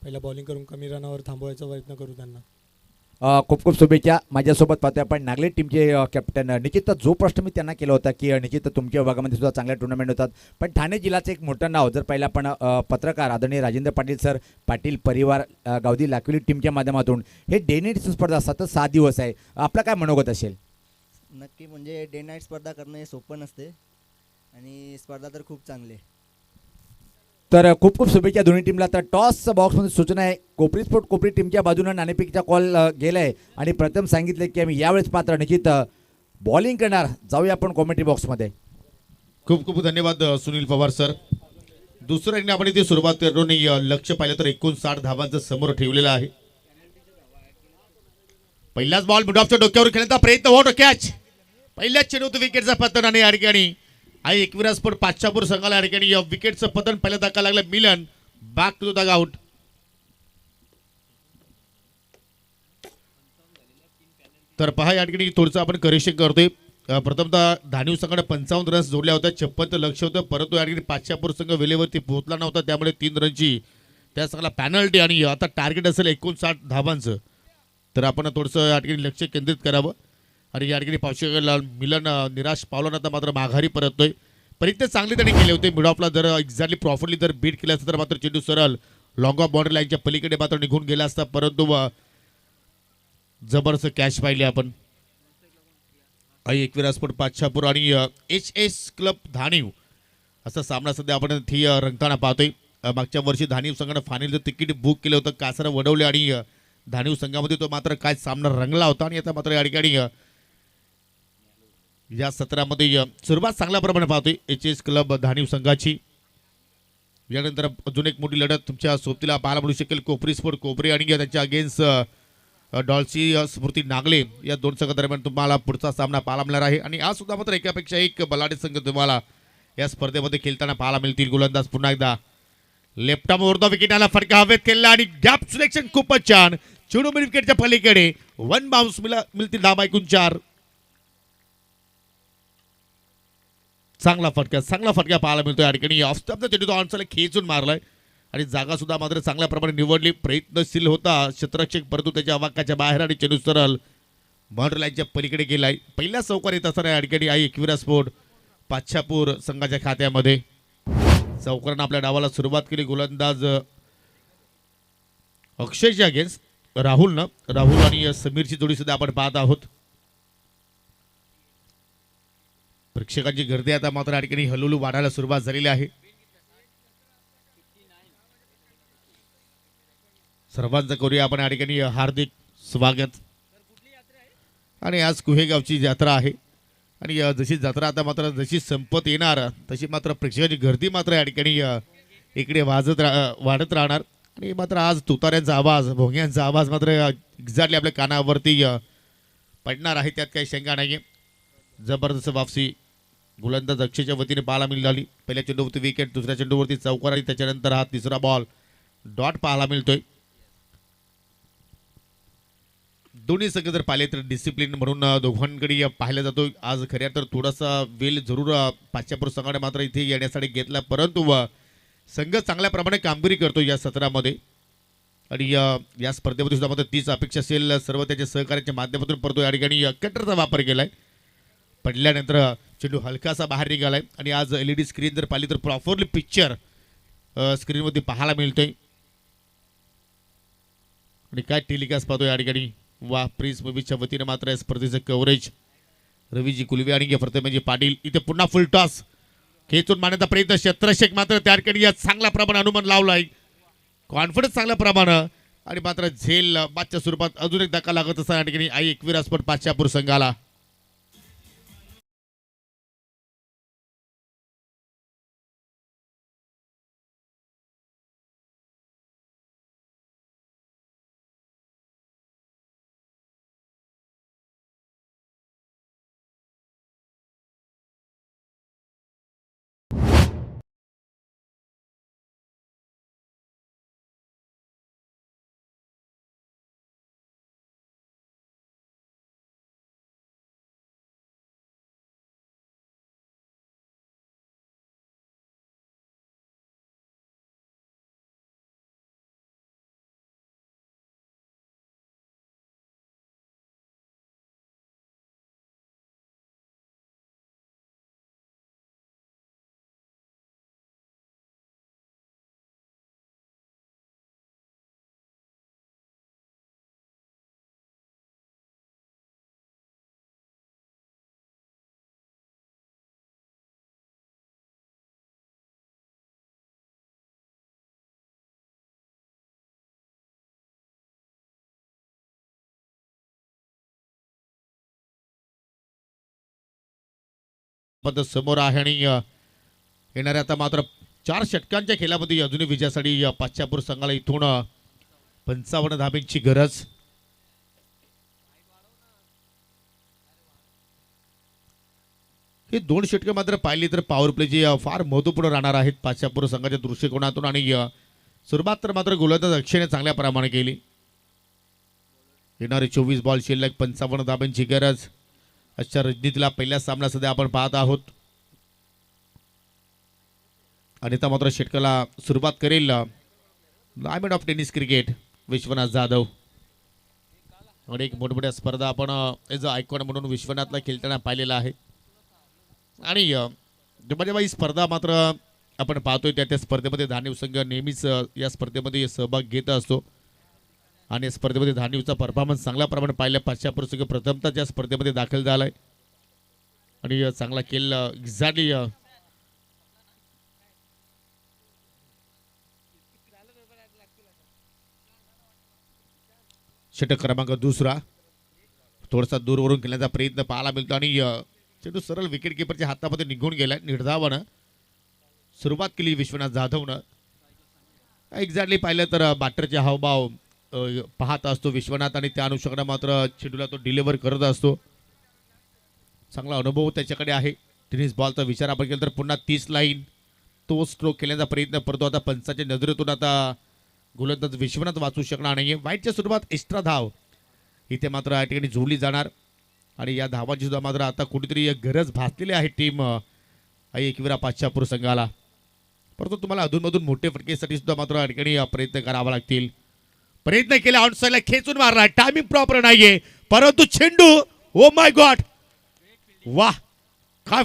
पहिला बॉलिंग करून कमी रनावर थांबवायचा प्रयत्न करू त्यांना. खूप खूप शुभेच्छा. माझ्यासोबत पाहतोय आपण नागले टीमचे कॅप्टन निकिता. जो प्रश्न मी त्यांना केला होता की निकिता तुमच्या विभागामध्ये सुद्धा चांगल्या टुर्नामेंट होतात, पण ठाणे जिल्ह्याचं एक मोठं नाव जर पहिला आपण पत्रकार आदरणीय राजेंद्र पाटील सर, पाटील परिवार गावदी लाखोली टीमच्या माध्यमातून हे डे नाईट स्पर्धा सतत 6 दिवस आहे, आपला काय मनोगत असेल? नक्की म्हणजे डे नाईट स्पर्धा करणं हे सोपं नसते आणि स्पर्धा तर खूप चांगली आहे. तर खूप खूप शुभेच्छा दोन्ही टीमला. तर टॉसच्या बॉक्समध्ये सूचना आहे, कोपरी स्पोर्ट कोपरी टीमच्या बाजूनं नाणेफेकीचा कॉल गेलाय आणि प्रथम सांगितले की आम्ही यावेळेस मात्र निश्चित बॉलिंग करणार. जाऊया आपण कॉमेंट्री बॉक्समध्ये. खूप खूप धन्यवाद सुनील पवार सर. दुसऱ्या इनिंग आपण इथे सुरुवात करतो आणि लक्ष पाहिलं तर 59 धावांचं समोर ठेवलेलं आहे. पहिलाच बॉल मिडऑफच्या डोक्यावर खेळण्याचा प्रयत्न होतो, कॅच पहिल्याच चेंडूत विकेटचा पतन आणि या ठिकाणी आई एकविरा स्पोर्ट पाचशापूर संघाला या ठिकाणी विकेटचं पतन पहिल्या धक्का लागला. मिलन बॅक टू द आउट. तर पहा या ठिकाणी थोडंसं आपण करेक्शन करतोय. प्रथमतः धानिव संघाने 55 रन्स जोडल्या होत्या, 56 लक्ष होतं, परंतु या ठिकाणी पाचशापूर संघ वेळेवरती पोहोचला नव्हता, त्यामुळे 3 रनची त्या संघाला पॅनल्टी आणि आता टार्गेट असेल 59 धावांचं. तर आपण थोडंसं या ठिकाणी लक्ष केंद्रित करावं. आणि या ठिकाणी पावशेला मिलन निराश पावला मात्र माघारी परततोय. प्रयत्न चांगले त्यांनी केले होते. मिडऑफला जर एक्झॅक्टली प्रॉपरली जर बीट केलं असतं तर मात्र चेंडू सरळ लॉंग ऑफ बाउंड्री लाईनच्या पलीकडे मात्र निघून गेला असता, परंतु जबरदस्त कॅच पाहिले आपण. आई एकविरा स्पोर्ट पाचशापूर आणि HS क्लब धानिव असा सामना सध्या आपण ती रंगताना पाहतोय. मागच्या वर्षी धानिव संघानं फायनलचं तिकीट बुक केलं होतं, कासारा वडवले आणि धानिव संघामध्ये तो मात्र काय सामना रंगला होता. आणि आता मात्र या ठिकाणी या सत्रामध्ये सुरुवात चांगल्या प्रमाणे पाहतोय HS क्लब धानिव संघाची. यानंतर अजून एक मोठी लढत तुमच्या सोबतीला पाहायला मिळू शकेल. कोपरी स्पोर्ट कोपरी आणि त्यांच्या अगेन्स्ट डॉल्सी स्मृती नागले या दोन संघादरम्यान तुम्हाला पुढचा सामना पाहायला मिळणार आहे. आणि आज सुद्धा मात्र एकापेक्षा एक बलाढ्य संघ तुम्हाला या स्पर्धेमध्ये खेळताना पाहायला मिळतील. गोलंदाज पुन्हा एकदा left arm over the wicket आला, फटका हवेत केला आणि गॅप सिलेक्शन खूपच छान. चेंडू मिड विकेटच्या पलीकडे 1 बाउन्स मिळतील धाबा 4. चांगला फटका पाहायला मिळतोय. या ठिकाणी ऑफ स्टंपचा चेंडू ऑनसाला खेचून मारलाय आणि जागा सुद्धा मात्र चांगल्या प्रमाणे निवडली. प्रयत्नशील होता क्षेत्ररक्षक, परंतु त्याच्या अवाक्याच्या बाहेर आणि चेंडू सरळ बाउंड्री लाईनच्या पलीकडे गेलाय. पहिल्या चौकार येत असताना या ठिकाणी आई एकविरा स्पोर्ट पाचशापूर संघाच्या खात्यामध्ये चौकारानं आपल्या डावाला सुरुवात केली. गोलंदाज अक्षयच्या अगेन्स्ट राहुल आणि समीरची जोडी सुद्धा आपण पाहत आहोत. प्रेक्षकांची गर्दी आता मात्र या ठिकाणी हळूहळू वाढायला सुरुवात झालेली आहे. सर्वांचं करूया आपण या ठिकाणी हार्दिक स्वागत. आणि आज कुहेगावची जत्रा आहे आणि जशी जत्रा आता मात्र जशी संपत येणार तशी मात्र प्रेक्षकांची गर्दी मात्र या ठिकाणी इकडे वाढत राहणार. आणि मात्र आज तुताऱ्यांचा आवाज, भोंग्यांचा आवाज मात्र एक्झॅक्टली आपल्या कानावरती पडणार आहे, त्यात काही शंका नाही. जबरदस्त वापसी गोलंदाज अक्षयच्या वतीने पाहायला मिळाली. पहिल्या चेंडूवरती विकेट, दुसऱ्या चेंडूवरती चौकार आणि त्याच्यानंतर हा तिसरा बॉल डॉट पाहायला मिळतोय. दोन्ही संघ जर पाहिले तर डिसिप्लिन म्हणून दोघांकडे पाहिला जातो. आज खऱ्या तर थोडासा वेळ जरूर पाचशापूर संघाने मात्र इथे येण्यासाठी घेतला, परंतु संघ चांगल्या प्रमाणे कामगिरी करतो या सत्रामध्ये. आणि या स्पर्धेमध्ये सुद्धा मात्र तीच अपेक्षा असेल सर्व त्याच्या सहकार्याच्या माध्यमातून. परंतु या ठिकाणी कटरचा वापर केलाय, पडल्यानंतर चेंडू हलकासा बाहेर निघालाय. आणि आज LED स्क्रीन जर पाहिली तर प्रॉपरली पिक्चर स्क्रीनमध्ये पाहायला मिळतोय. आणि काय टेलिकास्ट पाहतोय या ठिकाणी वा प्रिन्स मूवीच्या वतीने मात्र या स्पर्धेचं कव्हरेज रवीजी कुलवे आणि प्रथमेजी पाटील. इथे पुन्हा फुल टॉस खेचून मारण्याचा प्रयत्न, क्षेत्ररक्षक मात्र त्या ठिकाणी चांगल्या प्रमाणे अनुमान लावलाय, कॉन्फिडन्स चांगल्या प्रमाणे. आणि मात्र झेल बादच्या स्वरूपात अजून एक धक्का लागत असताना या ठिकाणी आई एकविरा स्पोर्ट पाचशापूर संघाला पंत समोर आहे आणि येणाऱ्या आता मात्र 4 षटकांच्या खेळामध्ये अजूनही विजयासाठी पाचशापूर संघाला इथून 55 धाब्यांची गरज. हे 2 षटकं मात्र पाहिली तर पॉवर प्लेची फार महत्त्वपूर्ण राहणार आहेत पाचशापूर संघाच्या दृष्टिकोनातून आणि सुरुवात तर मात्र गोलंदाज अक्षयने चांगल्या प्रमाणे केली. येणारे 24 बॉल शिल्लक 55 धाब्यांची गरज. आजच्या रणनीतीला पहिला सामना सध्या आपण पाहत आहोत आणि आता मात्र षटकाला सुरुवात करेल diamond of tennis cricket Vishwanath Jadhav. अनेक मोठमोठ्या स्पर्धा आपण एज अ आयकॉन म्हणून विश्वनाथला खेळताना पाहिलेला आहे आणि जेव्हा ही स्पर्धा मात्र आपण पाहतोय त्या स्पर्धेमध्ये धानिव संघ नेहमीच या स्पर्धेमध्ये सहभाग घेत असतो आणि या स्पर्धेमध्ये धानिवचा परफॉर्मन्स चांगल्या प्रमाणे पाहिला. पाचशापूर संघ प्रथमतः या स्पर्धेमध्ये दाखल झालाय आणि चांगला खेळ एक्झॅक्टली षटक क्रमांक दुसरा थोडासा दूरवरून खेळण्याचा प्रयत्न पाहायला मिळतो आणि चेंडू सरळ विकेट किपरच्या हातामध्ये निघून गेलाय. निर्धावानं सुरुवात केली विश्वनाथ जाधवनं. एक्झॅक्टली पाहिलं तर बॅटरचे हावभाव पाहत असतो विश्वनाथ आणि त्या अनुषंगाने मात्र चेंडूला तो डिलिव्हर करत असतो. चांगला अनुभव त्याच्याकडे आहे. टेनिस बॉलचा विचार आपण केला तर पुन्हा 30 लाईन तो स्ट्रोक खेळण्याचा प्रयत्न करतो. आता पंचाच्या नजरेतून आता गोलंदाज विश्वनाथ वाचू शकणार नाही. वाईटच्या सुरुवात एक्स्ट्रा धाव इथे मात्र या ठिकाणी जोडली जाणार आणि या धावांची सुद्धा मात्र आता कुठेतरी गरज भासलेली आहे टीम एकविरा पाचशापूर संघाला. परंतु तुम्हाला अधूनमधून मोठे फटकेसाठी सुद्धा मात्र या ठिकाणी प्रयत्न करावा लागतील. प्रयत्न केला आउटसाइडला खेचून मारला. टायमिंग प्रॉपर नाहीये परंतु चेंडू ओ माय गॉड वाह काय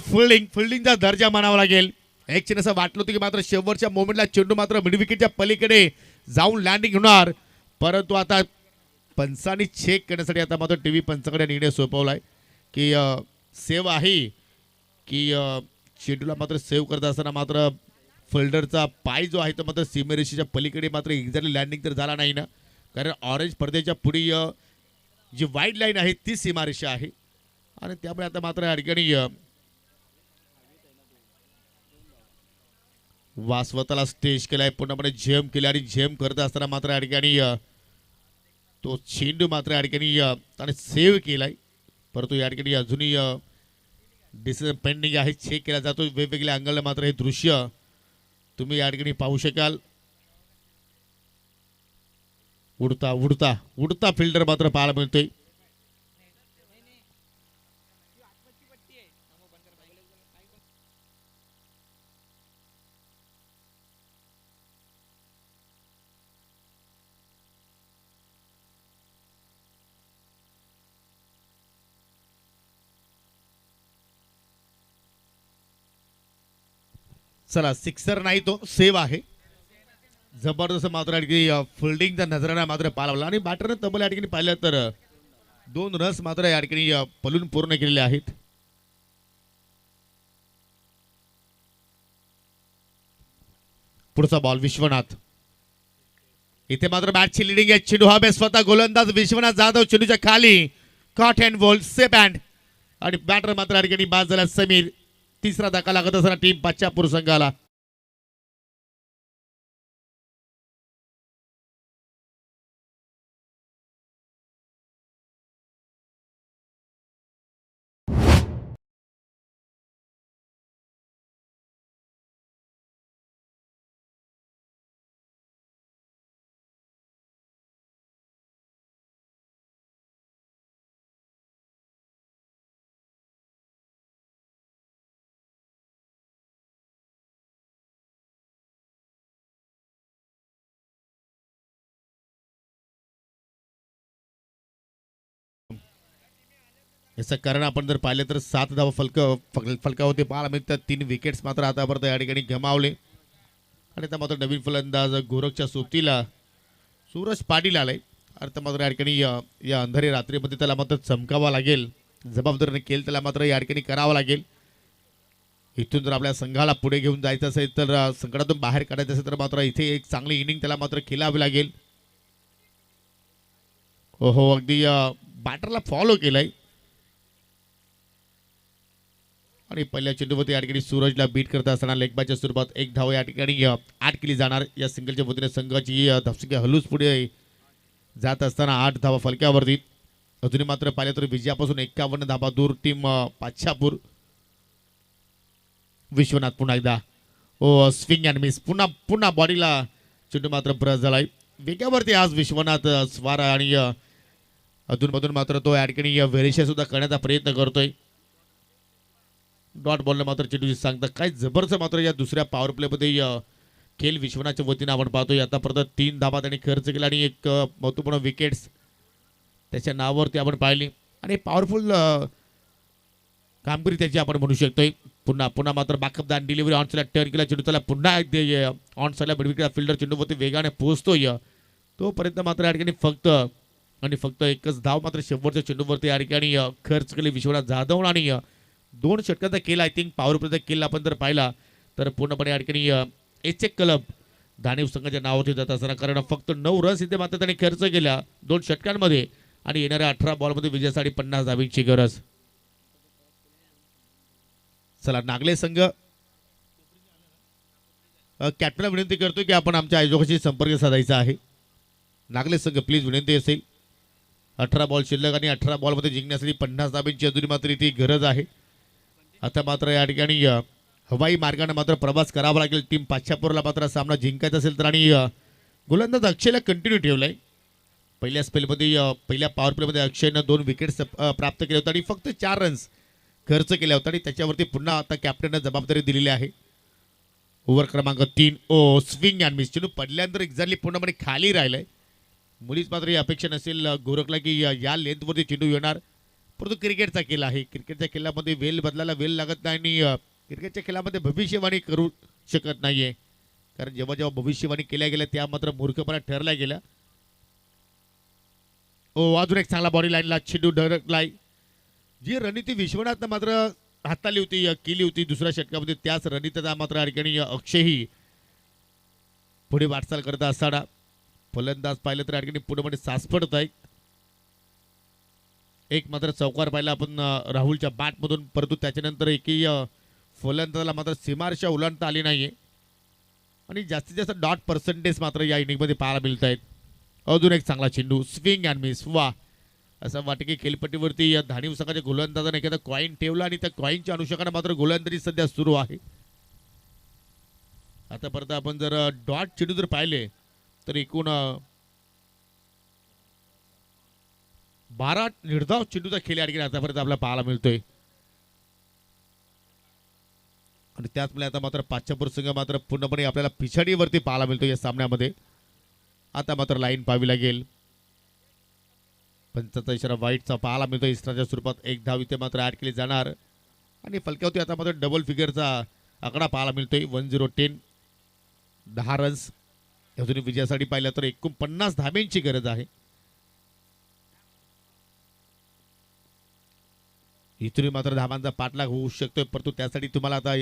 फिल्डिंगचा दर्जा मानावा लागेल. एक चिन्ह असं वाटलं होतं की मात्र शेवटच्या मोमेंटला चेंडू मात्र मिड विकेटच्या पलीकडे जाऊन लँडिंग होणार परंतु आता पंचांनी चेक करण्यासाठी आता मात्र टीव्ही पंचाकडे निर्णय सोपवलाय की सेव्ह आहे की चेंडूला मात्र सेव्ह करत असताना मात्र फिल्डरचा पाय जो आहे तो मात्र सीमेरेषेच्या पलीकडे मात्र एक्झॅक्टली लँडिंग तर झाला नाही ना कारण ऑरेंज पडद्याच्या पुढे जी वाईड लाईन आहे ती सीमारेषा आहे आणि त्यामुळे आता मात्र या ठिकाणी वासवताला स्टेज केलाय पूर्णपणे झेम केला आणि झेम करत असताना मात्र या ठिकाणी तो चेंडू मात्र या ठिकाणी त्याने सेव्ह केलाय परंतु या ठिकाणी अजूनही डिसिजन पेंडिंग आहे. चेक केला जातो वेगवेगळ्या अँगलला मात्र हे दृश्य तुम्ही या ठिकाणी पाहू शकाल. उडता उडता उडता फिल्डर मात्र पाहायला मिळतोय. चला सिक्सर नाही तो सेव्ह आहे. जबरदस्त मात्र फिल्डिंगचा नजराणा मात्र पाळवला आणि बॅटरने तब्बल या ठिकाणी पाहिलं तर 2 रन्स मात्र या ठिकाणी पलून पूर्ण केलेले आहेत. पुढचा बॉल विश्वनाथ इथे मात्र बॅटची लिडिंग आहे. चेंडू हा बेस स्वतः गोलंदाज विश्वनाथ जाधव चेंडूच्या खाली caught and ball safe hand आणि बॅटर मात्र या ठिकाणी बाद झाला समीर. तिसरा धक्का लागत असताना टीम पाचशापूर संघाला. याचं कारण आपण जर पाहिलं तर 7 धावा फलकावरती पाहायला मिळतात. 3 विकेट्स मात्र आतापर्यंत या ठिकाणी गमावले आणि आता मात्र नवीन फलंदाज गोरखच्या सोबतीला सूरज पाटील आलाय. अर्थ मात्र या ठिकाणी या अंधारी रात्रीमध्ये त्याला मात्र चमकावा लागेल. जबाबदारीने केलं त्याला मात्र या ठिकाणी करावं लागेल. इथून जर आपल्या संघाला पुढे घेऊन जायचं असेल तर संकटातून बाहेर काढायचं असेल तर मात्र इथे एक चांगली इनिंग त्याला मात्र खेळावी लागेल. हो अगदी बॅटरला फॉलो केलाय आणि पहिल्या चेंडूवरती या ठिकाणी सूरजला बीट करत असताना लेगबाच्या स्वरूपात एक धाव या ठिकाणी आठ केली जाणार. या सिंगलच्या वतीने संघाची धावसंख्या हलूच पुढे जात असताना 8 धावा फलक्यावरती. अजूनही मात्र पाहिलं तर विजयापासून 51 धावा दूर टीम पाच्छापूर. विश्वनाथ पुन्हा एकदा स्विंग अँड मिस, पुन्हा पुन्हा बॉडीला चेंडू मात्र ब्रश झालाय. वेगावरती आज विश्वनाथ स्वार आणि अधूनमधून मात्र तो या ठिकाणी व्हेरिएशन सुद्धा करण्याचा प्रयत्न करतोय. डॉट बॉलला मात्र चेंडूची सांगता काय जबरदस्त मात्र या दुसऱ्या पॉवर प्लेमध्ये खेळ विश्वनाथच्या वतीने आपण पाहतोय. आतापर्यंत 3 धावा त्यांनी खर्च केला आणि एक महत्त्वपूर्ण विकेट्स त्याच्या नावावरती आपण पाहिली आणि पॉवरफुल कामगिरी त्याची आपण म्हणू शकतोय. पुन्हा पुन्हा मात्र बॅकअप दान डिलिव्हरी ऑन साईडला टर्न केला चेंडू त्याला पुन्हा ऑन साईडला मिडविकेट फिल्डर चेंडूवरती वेगाने पोहोचतोय. तोपर्यंत मात्र या ठिकाणी फक्त एकच धाव मात्र शेवटच्या चेंडूवरती या ठिकाणी खर्च केली विश्वनाथ जाधव आणि 2 षटकांचा केल. आय थिंक पॉवर प्लेचा केल आपण जर पाहिला तर पूर्णपणे या ठिकाणी एचएक क्लब धानिव संघाच्या नावावरती जात असताना कारण फक्त 9 रन्स इथे मात्र त्यांनी खर्च केल्या 2 षटकांमध्ये आणि येणाऱ्या 18 बॉलमध्ये विजयासाठी 50 धावांची गरज. चला नागले संघ कॅप्टनला विनंती करतो की आपण आमच्या आयोजकाशी संपर्क साधायचा आहे. नागले संघ प्लीज विनंती असेल. 18 बॉल शिल्लक आणि 18 बॉलमध्ये जिंकण्यासाठी 50 धावांची अजून मात्र इथे गरज आहे. आता मात्र या ठिकाणी हवाई मार्गाने मात्र प्रवास करावा लागेल टीम पाच्छापूरला मात्र सामना जिंकायचा असेल तर. आणि गोलंदाज अक्षयला कंटिन्यू ठेवलाय. पहिल्या स्पेलमध्ये पहिल्या पॉवर प्लेमध्ये अक्षयनं 2 विकेट्स प्राप्त केले होते आणि फक्त 4 रन्स खर्च केला होता आणि त्याच्यावरती पुन्हा आता कॅप्टनने जबाबदारी दिलेली आहे. ओव्हर क्रमांक 3 स्विंग अँड मिस चेंडू पडल्यानंतर एक्झॅक्टली पूर्णपणे खाली राहिलाय. मुळीच मात्र ही अपेक्षा नसेल गोरखला की या लेंथवरती चेंडू येणार. परंतु क्रिकेटचा खेळ आहे. क्रिकेटच्या खेळामध्ये वेल बदलायला वेल लागत नाही आणि क्रिकेटच्या खेळामध्ये भविष्यवाणी करू शकत नाहीये कारण जेव्हा जेव्हा भविष्यवाणी केल्या गेल्या त्या मात्र मूर्खपणा ठरल्या गेल्या. अजून एक चांगला बॉडी लाईनला चेंडू धडकलाय. जी रणनीती विश्वनाथनं मात्र हाताळली होती केली होती दुसऱ्या षटकामध्ये त्याच रणनीतीचा मात्र या ठिकाणी अक्षयही पुढे वाटचाल करत असताना फलंदाज पाहिलं तर या ठिकाणी पुढे सास पडत आहेत. एक मात्र चौकार पाहिला आपण राहुलच्या बॅटमधून परंतु त्याच्यानंतर एकही फलंदाजाला मात्र सीमारेषा ओलांडता आली नाहीये आणि जास्तीत जास्त डॉट पर्सेंटेज मात्र या इनिंगमध्ये पाहायला मिळत आहेत. अजून एक चांगला चेंडू स्विंग अँड मिस. वा असं वाटतं की खेळपट्टीवरती या धानिव संघाच्या गोलंदाजाने एखादा कॉईन ठेवला आणि त्या कॉईनच्या अनुषंगाने मात्र गोलंदाजी सध्या सुरू आहे. आतापर्यंत आपण जर डॉट चेंडू जर पाहिले तर एकूण 12 निर्धाव चेंडूचा खेळ या ठिकाणी आतापर्यंत आपल्याला पाहायला मिळतोय आणि त्याचमुळे आता मात्र पाच्छापूर संघ मात्र पूर्णपणे आपल्याला पिछाडीवरती पाहायला मिळतो या सामन्यामध्ये. आता मात्र लाईन पाहावी लागेल. पंचाचा इशारा वाईटचा पाहायला मिळतो. इस्राच्या स्वरूपात एक धाव इथे मात्र ऍड केली जाणार आणि फलक्यावरती आता मात्र डबल फिगरचा आकडा पाहायला मिळतोय. 10-10 10 रन्स अजून विजयासाठी पाहिलं तर एकूण 50 धाब्यांची गरज आहे. इथून मात्र धावांचा पाठलाग होऊ शकतोय परंतु त्यासाठी तुम्हाला आता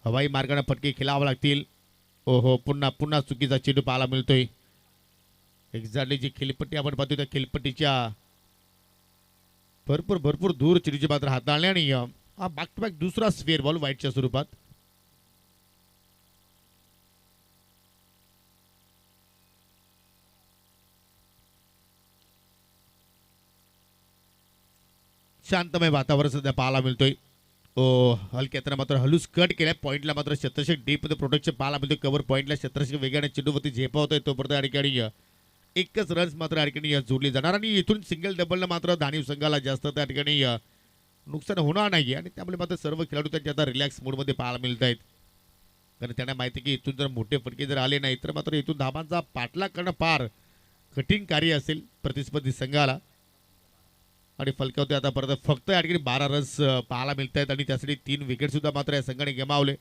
हवाई मार्गाने फटके खेळावे लागतील. ओहो पुन्हा पुन्हा चुकीचा चेंडू पाहायला मिळतोय. एक्झॅक्टली जी खेळपट्टी आपण पाहतोय त्या खेळपट्टीच्या भरपूर दूर चेंडूची मात्र हाताळणे आणि हा बॅक टू बॅक दुसरा स्फेअर बॉल व्हाईटच्या स्वरूपात. शांतमय वातावरण सध्या पाहायला मिळतोय. हलक्यात मात्र हलूस कट केलाय. पॉईंटला मात्र शतरशे डीपमध्ये प्रोटेक्शन पाहायला मिळतोय. कव्हर पॉईंटला शतरशे वेगाने चेंडूवरती झेपावतोय तोपर्यंत या ठिकाणी एकच रन्स मात्र या ठिकाणी जोडली जाणार आणि इथून सिंगल डबलनं मात्र धानिव संघाला जास्त त्या ठिकाणी नुकसान होणार नाही आणि त्यामुळे मात्र सर्व खेळाडू त्यांच्या आता रिलॅक्स मोडमध्ये पाहायला मिळत आहेत कारण त्यांना माहिती की इथून जर मोठे फटके जर आले नाही तर मात्र इथून धावांचा पाठलाग करणं फार कठीण कार्य असेल प्रतिस्पर्धी संघाला. आणि फलकावते आता परत फक्त या ठिकाणी 12 रन्स पाहायला मिळत आहेत आणि त्यासाठी 3 विकेट सुद्धा मात्र या संघाने गमावले.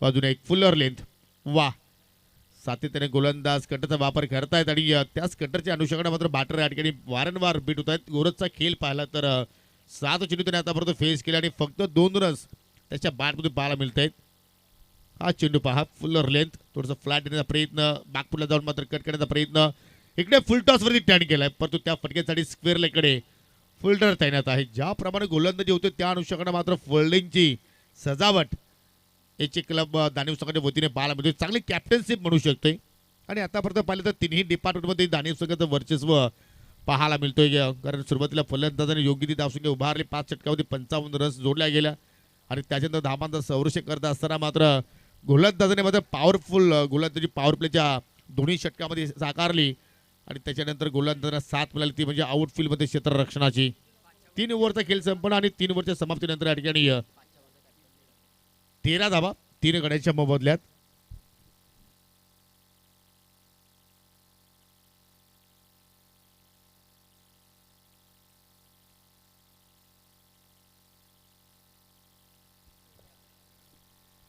अजून एक फुलर लेंथ. वा सातत्याने गोलंदाज कटरचा वापर करतायत आणि त्याच कटरच्या अनुषंगाने मात्र बॅटर या ठिकाणी वारंवार बीट होत आहेत. गोरजचा खेळ पाहिला तर 7 चेंडू त्याने आतापर्यंत फेस केले आणि फक्त 2 रन्स त्याच्या बॅटमध्ये पाहायला मिळत आहेत. हा चेंडू पहा फुलर लेंथ थोडंसं फ्लॅट येण्याचा प्रयत्न बॅकफुटला जाऊन मात्र कट करण्याचा प्रयत्न इकडे फुल टॉसवरती टर्न केलाय परंतु त्या फटक्यासाठी स्क्वेअरला इकडे फिल्डर तैनात आहे. ज्याप्रमाणे गोलंदाजी होते त्या अनुषंगाने मात्र फिल्डिंगची सजावट याची क्लब दानिव संघाच्या वतीने पाहायला मिळते. चांगली कॅप्टनशिप म्हणू शकते आणि आतापर्यंत पाहिलं तर तिन्ही डिपार्टमेंटमध्ये दानिव संघाचं वर्चस्व पाहायला मिळतोय. कारण सुरुवातीला फलंदाजाने योग्य ती धावसंख्या उभारली. 5 षटकामध्ये 55 रन्स जोडल्या गेल्या आणि त्याच्यानंतर धावांचा संरक्षण करत असताना मात्र गोलंदाजाने मात्र पॉवरफुल गोलंदाजी पॉवर प्लेच्या दोन्ही षटकामध्ये साकारली आणि त्याच्यानंतर गोलंदाजांना 7 मिळाली, ती म्हणजे आउटफील्डमध्ये क्षेत्ररक्षणाची. 3 ओव्हरचा खेळ संपन्न आणि 3 ओव्हरच्या समाप्तीनंतर या ठिकाणी 13 धावा 3 गड्यांच्या मोबदल्यात.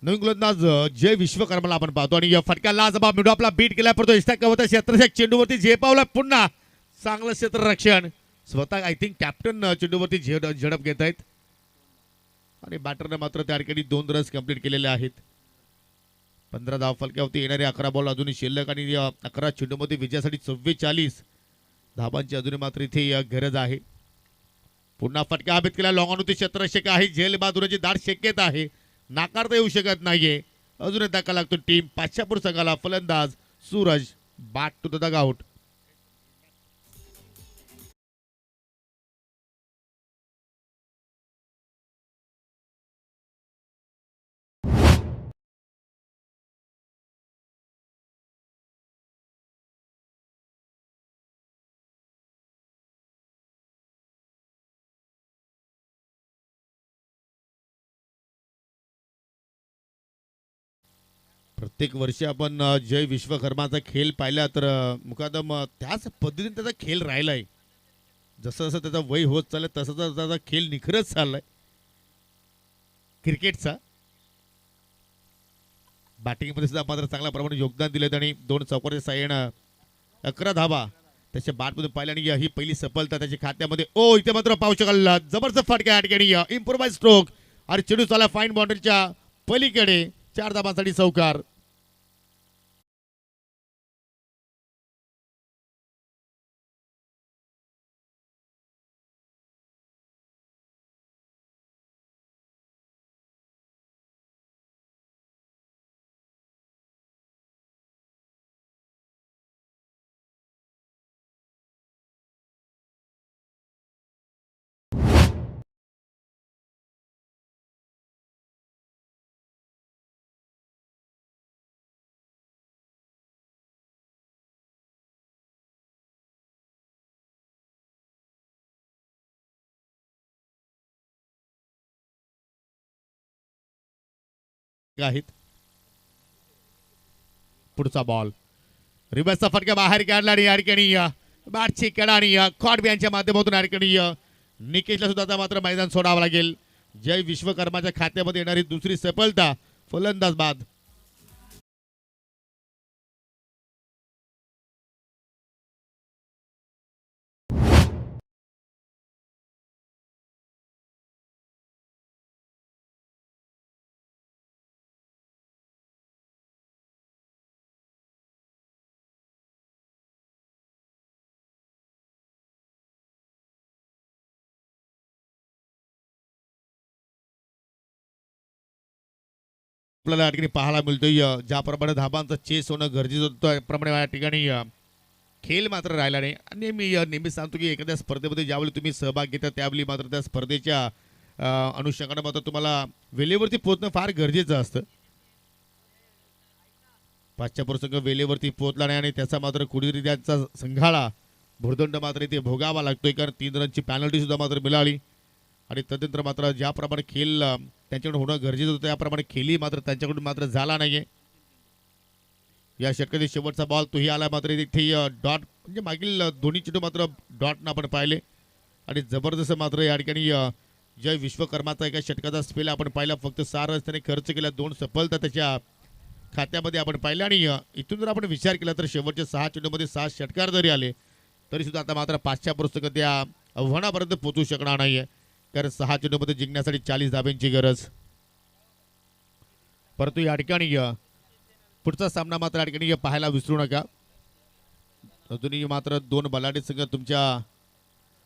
नवीन गोलंदाज जय विश्वकर्माला आपण पाहतो आणि या फटक्याला जबाब मिळतो. आपला बीट केला पडतो क्षेत्राच्या चेंडूवरती झेपावला. पुन्हा चांगलं क्षेत्ररक्षण. स्वतः आय थिंक कॅप्टन चेंडूवरती झडप घेत आहेत आणि बॅटरने मात्र त्या ठिकाणी 2 रन्स कंप्लीट केलेले आहेत. 15 धाव फलक्यावरती येणारे 11 बॉल अजूनही शिल्लक आणि 11 चेंडूमध्ये विजयासाठी 44 धावांची अजूनही मात्र इथे गरज आहे. पुन्हा फटका हवेत केला. लॉंग ऑन होती क्षेत्ररक्षक आहे. झेल बहादुराची दाट शक्यता आहे, नाकारता येऊ शकत नाहीये. अजूनही धक्का लागतो टीम पाचशापूर संघाला. फलंदाज Suraj back to the dugout. प्रत्येक वर्षी आपण जय विश्वकर्माचा खेळ पाहिला तर मुकादम त्याच पद्धतीने त्याचा खेळ राहिलाय. जसं जसं त्याचा वय होत चाललंय तसं तसं त्याचा खेळ निखरत चाललाय क्रिकेटचा. बॅटिंगमध्ये सुद्धा मात्र चांगल्या प्रमाणे योगदान दिलं आणि 2 चौकाच्या साह्यानं 11 धावा त्याच्या बॅटमधून पाहिल्या आणि ही पहिली सफलता त्याच्या खात्यामध्ये. इथे मात्र पाहू शकाल जबरदस्त फटका या ठिकाणी इम्प्रोवाइज स्ट्रोक आणि चेंडू चाला फाईन बाउंड्रीच्या पलीकडे. 4 धावांसाठी चौकार. आहेत. पुढचा बॉल रिवर्सचा फटका बाहेर काढला आणि या ठिकाणी बॅटची कडा आणि कॉटबियांच्या माध्यमातून या ठिकाणी निकेशला सुद्धा आता मात्र मैदान सोडावं लागेल. जय विश्वकर्माच्या खात्यामध्ये येणारी दुसरी सफलता फलंदाज बाद. आपल्याला या ठिकाणी पाहायला मिळतोय ज्याप्रमाणे धाबांचा चेस होणं गरजेचं होतं त्याप्रमाणे या ठिकाणी खेळ मात्र राहिला नाही. आणि मी नेहमी सांगतो की एखाद्या स्पर्धेमध्ये ज्यावेळी तुम्ही सहभाग घेता त्यावेळी मात्र त्या स्पर्धेच्या अनुषंगाने मात्र तुम्हाला वेळेवरती पोहोचणं फार गरजेचं असतं. पाचशापूर संघ वेळेवरती पोहोचला नाही आणि त्याचा मात्र कुठेतरी त्यांचा संघाला भुर्दंड मात्र इथे भोगावा लागतोय. कारण 3 रनची पॅनल्टी सुद्धा मात्र मिळाली आणि तदनंतर मात्र ज्याप्रमाणे खेळ त्यांच्याकडून होणं गरजेचं होतं त्याप्रमाणे खेळही मात्र त्यांच्याकडून मात्र झाला नाहीये. या षटकातील शेवटचा बॉल तोही आला मात्र इथे डॉट म्हणजे मागील दोन्ही चेंडू मात्र डॉटनं आपण पाहिले आणि जबरदस्त मात्र या ठिकाणी जय विश्वकर्माचा एका षटकाचा स्पेल आपण पाहिला. फक्त 6 रन्स त्याने खर्च केला. 2 सफलता त्याच्या खात्यामध्ये आपण पाहिल्या आणि इथून जर आपण विचार केला तर शेवटच्या 6 चेंडूमध्ये 6 षटकार जरी आले तरी सुद्धा आता मात्र 5च्या पुस्तकं त्या आव्हानापर्यंत पोहोचू शकणार नाहीये. कारण 6 चेंडूमध्ये जिंकण्यासाठी 40 धाब्यांची गरज. परंतु या ठिकाणी पुढचा सामना मात्र या ठिकाणी पाहायला विसरू नका. अजूनही मात्र 2 बलाढ्य संघ तुमच्या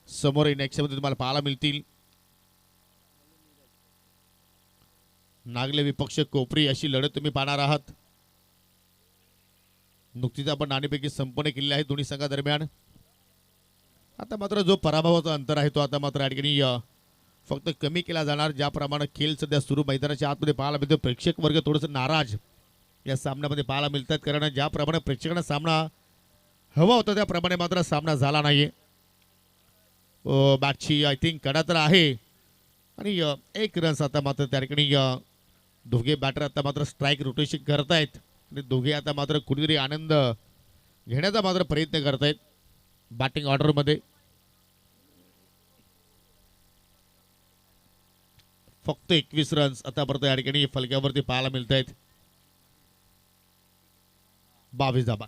समोर नेक्स्टमध्ये तुम्हाला पाहायला मिळतील. नागले विपक्ष कोपरी अशी लढत तुम्ही पाहणार आहात. नुकतीच आपण नाणेपैकी संपन्न केलेली आहे दोन्ही संघादरम्यान. आता मात्र जो पराभवाचा अंतर आहे तो आता मात्र या ठिकाणी फक्त कमी केला जाणार. ज्याप्रमाणे खेळ सध्या सुरू मैदानाच्या आतमध्ये पाहायला मिळतो, प्रेक्षक वर्ग थोडंसं नाराज या सामन्यामध्ये पाहायला मिळतात. कारण ज्याप्रमाणे प्रेक्षकांना सामना हवा होता त्याप्रमाणे मात्र सामना झाला नाहीये. बॅटची आय थिंक कडा तर आहे आणि एक रन्स आता मात्र त्या ठिकाणी दोघे बॅटर आता मात्र स्ट्राईक रोटेशन करतायत आणि दोघे आता मात्र कुठेतरी आनंद घेण्याचा मात्र प्रयत्न करतायत बॅटिंग ऑर्डरमध्ये. फक्त 21 रन्स आतापर्यंत या ठिकाणी फलक्यावरती पाहायला मिळत आहेत. 22 धाबा.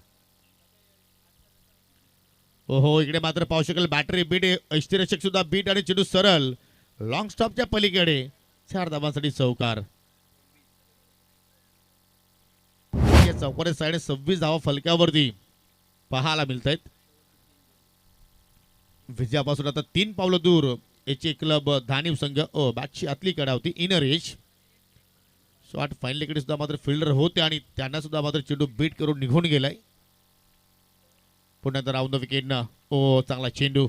हो इकडे मात्र पाहू शकेल बॅटरी बीट, ऐश्वर्यशक सुद्धा बीट आणि चेंडू सरळ लॉंग स्टॉपच्या पलीकडे 4 धाबांसाठी चौकार. चौकारे साईड 26 धावा फलक्यावरती पाहायला मिळत आहेत. विजयापासून आता 3 पावलं दूर एच क्लब धानिव संघ. बॅटची आतली कडा होती इनर एज. शॉट फायनलीकडे सुद्धा मात्र फिल्डर होते आणि त्यांना सुद्धा मात्र चेंडू बीट करून निघून गेलाय. पुन्हा एकदा राऊंड द विकेटनं चांगला चेंडू.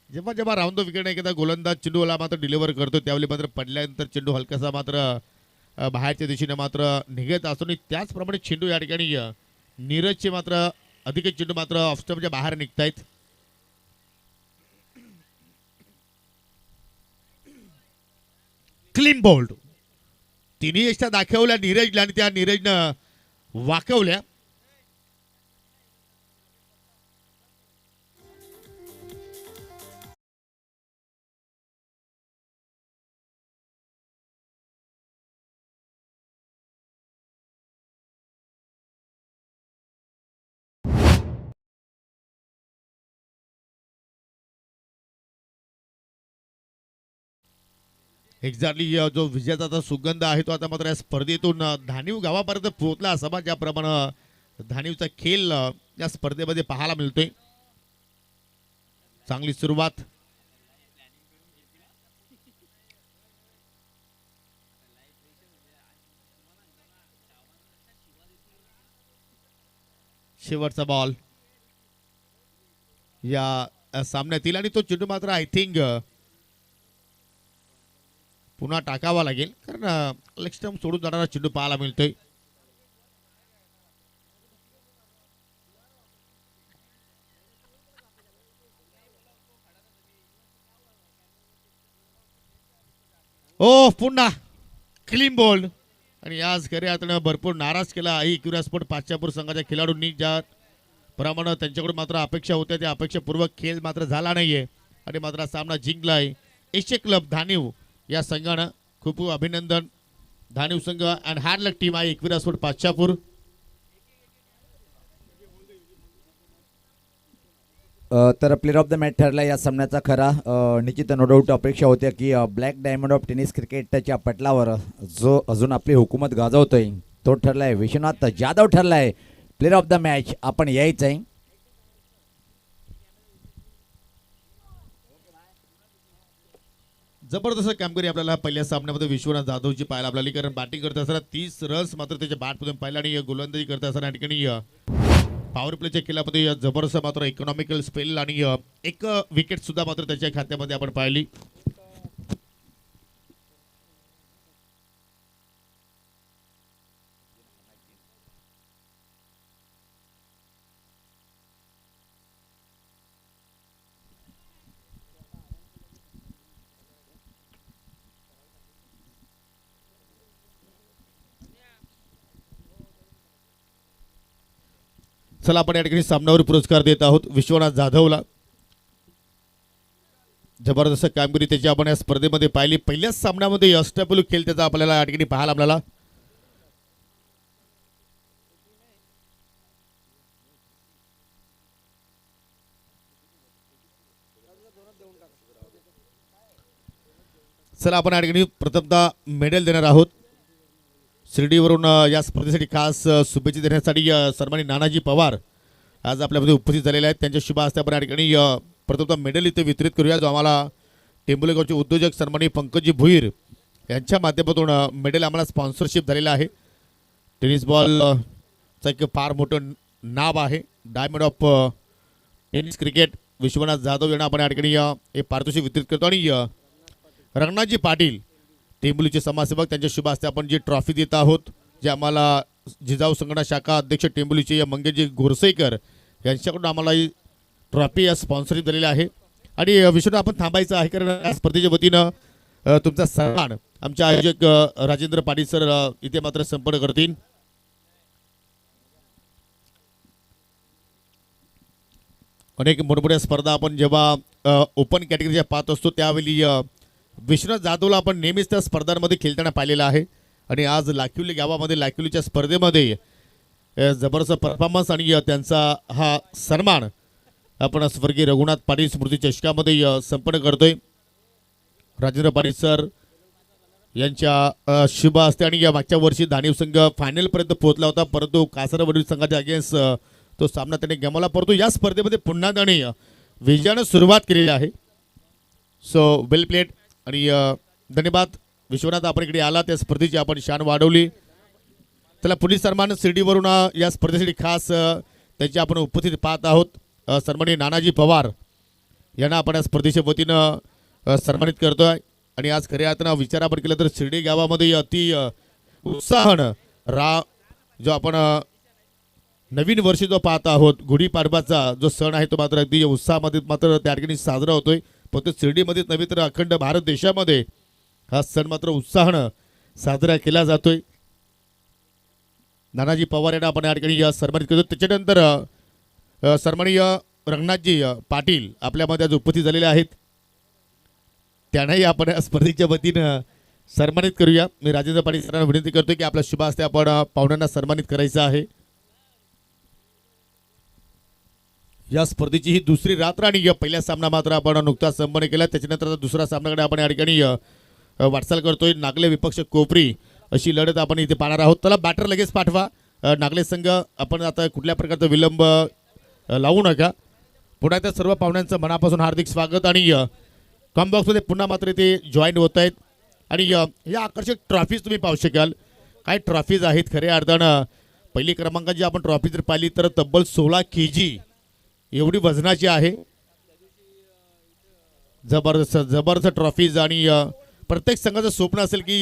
जेव्हा जेव्हा राऊंड द विकेट एखादा गोलंदाज चेंडूला मात्र डिलिव्हर करतो त्यावेळी मात्र पडल्यानंतर चेंडू हलकासा मात्र बाहेरच्या दिशेने मात्र निघत असतो आणि त्याचप्रमाणे चेंडू या ठिकाणी नीरजचे मात्र अधिक चेंडू मात्र ऑफस्टॉपच्या बाहेर निघतायत. Clean bowled. तिन्ही यष्टा दाखवल्या नीरजला आणि त्या नीरजनं वाकवल्या. एक्झॅक्टली जो विजयाचा सुगंध आहे तो आता मात्र या स्पर्धेतून धानिव गावापर्यंत पोहोचला असावा. ज्याप्रमाणे धानिवचा खेळ या स्पर्धेमध्ये पाहायला मिळतोय. चांगली सुरुवात. शेवटचा बॉल या सामन्यातील आणि तो चेंडू मात्र आय थिंक पुन्हा टाकावा लागेल कारण लेग स्टंप सोडून जाणारा चेंडू पाहायला मिळतोय. पुन्हा क्लीन बोल्ड आणि आज खरे आता भरपूर नाराज केला आहे क्युरा स्पोर्ट पाचापूर संघाच्या खेळाडूंनी. ज्या प्रमाणे त्यांच्याकडून मात्र अपेक्षा होत्या त्या अपेक्षापूर्वक खेळ मात्र झाला नाहीये आणि मात्र सामना जिंकलाय एशिया क्लब धानिव या संघानं. खूप खूप अभिनंदन धानिव संघ अँड हार्ड लक टीम आहे एकविरा स्पोर्ट पाचापूर. तर प्लेअर ऑफ द मॅच ठरला या सामन्याचा. खरा निश्चित नो डाऊट अपेक्षा होत्या की ब्लॅक डायमंड ऑफ टेनिस क्रिकेटच्या पटलावर जो अजून आपली हुकूमत गाजवतोय तो ठरलाय विश्वनाथ जाधव ठरलाय प्लेअर ऑफ द मॅच. आपण यायचं आहे. जबरदस्त कामगिरी आपल्याला पहिल्या सामन्यामध्ये विश्वनाथ जाधवची पाहायला आपल्याला कारण बॅटिंग करत असताना 30 रन्स मात्र त्याच्या बॅटमधून पाहिला आणि गोलंदाजी करत असताना या ठिकाणी पॉवर प्लेच्या खेळामध्ये जबरदस्त मात्र इकॉनॉमिकल स्पेल आणि एक विकेट सुद्धा मात्र त्याच्या खात्यामध्ये आपण पाहिली. चला आपण या ठिकाणी सामन्यावर पुरस्कार देत आहोत विश्वनाथ जाधवला. जबरदस्त कामगिरी त्याची आपण या स्पर्धेमध्ये पाहिली. पहिल्याच सामन्यामध्ये अष्टपैलू खेळ त्याचा आपल्याला या ठिकाणी पाहायला मिळाला. चला आपण या ठिकाणी प्रथमतः मेडल देणार आहोत. शिर्डीवरून या स्पर्धेसाठी खास शुभेच्छा देण्यासाठी सन्माननीय नानाजी पवार आज आपल्यामध्ये उपस्थित झालेले आहेत. त्यांच्या शुभ हस्ते आपण या ठिकाणी प्रथमतः मेडल इथे वितरित करूया, जो आम्हाला टेंबुले गावचे उद्योजक सन्माननीय पंकजी भुईर यांच्या माध्यमातून मेडल आम्हाला स्पॉन्सरशिप झालेलं आहे. टेनिस बॉल चं एक फार मोठं नाव आहे. Diamond of tennis cricket Vishwanath Jadhav यांना आपण या ठिकाणी हे पारितोषिक वितरित करतो. आणि रंगनाथजी पाटील टेंबुलीचे समाजसेवक, त्यांच्या शुभ हस्ते आपण जी ट्रॉफी देत आहोत, जे आम्हाला जिजाऊ संघटना शाखा अध्यक्ष टेंबुलीचे मंगेशजी गोरसेकर यांच्याकडून आम्हाला ही ट्रॉफी या स्पॉन्सरशिप दिलेली आहे. आणि विश्वनाथ आपण थांबायचं आहे, कारण या स्पर्धेच्या वतीनं तुमचा सन्मान आमचे आयोजक राजेंद्र पाटील सर इथे मात्र संपन्न करतील. अनेक मोठमोठ्या स्पर्धा आपण जेव्हा ओपन कॅटेगरीच्या पाहत असतो, त्यावेळी विश्वनाथ जाधवला आपण नेहमीच त्या स्पर्धांमध्ये खेळताना पाहिलेलं आहे. आणि आज लाखिवली गावामध्ये लाखिवलीच्या स्पर्धेमध्ये जबरदस्त परफॉर्मन्स आणि त्यांचा हा सन्मान आपण स्वर्गीय रघुनाथ पाटील स्मृती चषकामध्ये संपन्न करतोय. राजेंद्र पाटील सर यांच्या शुभ हस्ते. आणि या मागच्या वर्षी दानीव संघ फायनलपर्यंत पोहोचला होता, परंतु कासारवडील संघाच्या अगेन्स्ट तो सामना त्याने गमावला. परंतु या स्पर्धेमध्ये पुन्हा त्याने विजयानं सुरुवात केलेली आहे. So well played. आणि धन्यवाद विश्वनाथ, आपण इकडे आला, त्या स्पर्धेची आपण शान वाढवली. त्याला पोलीस सन्मान शिर्डीवरून या स्पर्धेसाठी खास त्याची आपण उपस्थिती पाहत आहोत. सन्माननीय नानाजी पवार यांना आपण या स्पर्धेच्या वतीनं सन्मानित करतोय. आणि आज खऱ्या अर्थानं विचार आपण केला तर शिर्डी गावामध्ये अति उत्साहानं जो आपण नवीन वर्ष जो पाहत आहोत, गुढीपाडवाचा जो सण आहे, तो मात्र अगदी उत्साहामध्ये मात्र त्या ठिकाणी साजरा होतोय. फक्त शिर्डीमध्येच नव्हे तर अखंड भारत देशामध्ये हा सण मात्र उत्साहानं साजरा केला जातोय. नानाजी पवार यांना आपण या ठिकाणी सन्मानित करतो. त्याच्यानंतर सन्माननीय रंगनाथजी पाटील आपल्यामध्ये आज उपस्थित झालेले आहेत, त्यांनाही आपण या स्पर्धेच्या वतीनं सन्मानित करूया. मी राजेंद्र पाटील सरांना विनंती करतोय की आपल्या शुभ हस्ते आपण पाहुण्यांना सन्मानित करायचं आहे. या स्पर्धेची ही दुसरी रात्र आणि या पहिला सामना मात्र आपण नुकताच संपन्न केला. त्याच्यानंतर दुसऱ्या सामन्याकडे आपण या ठिकाणी वाटचाल करतोय. नागले विपक्ष कोपरी अशी लढत आपण इथे पाहणार आहोत. त्याला बॅटर लगेच पाठवा. नागले संघ आपण आता कुठल्या प्रकारचा विलंब लावू नका. पुन्हा त्या सर्व पाहुण्यांचं मनापासून हार्दिक स्वागत. आणि कॉम्बॉक्समध्ये पुन्हा मात्र ते जॉईन होत आहेत. आणि या आकर्षक ट्रॉफीज तुम्ही पाहू शकाल. काय ट्रॉफीज आहेत खऱ्या अर्थानं. पहिली क्रमांकाची आपण ट्रॉफी जर पाहिली तर तब्बल 16 kg एवढी वजनाची आहे. जबरदस्त ट्रॉफीज. आणि प्रत्येक संघाचं स्वप्न असेल की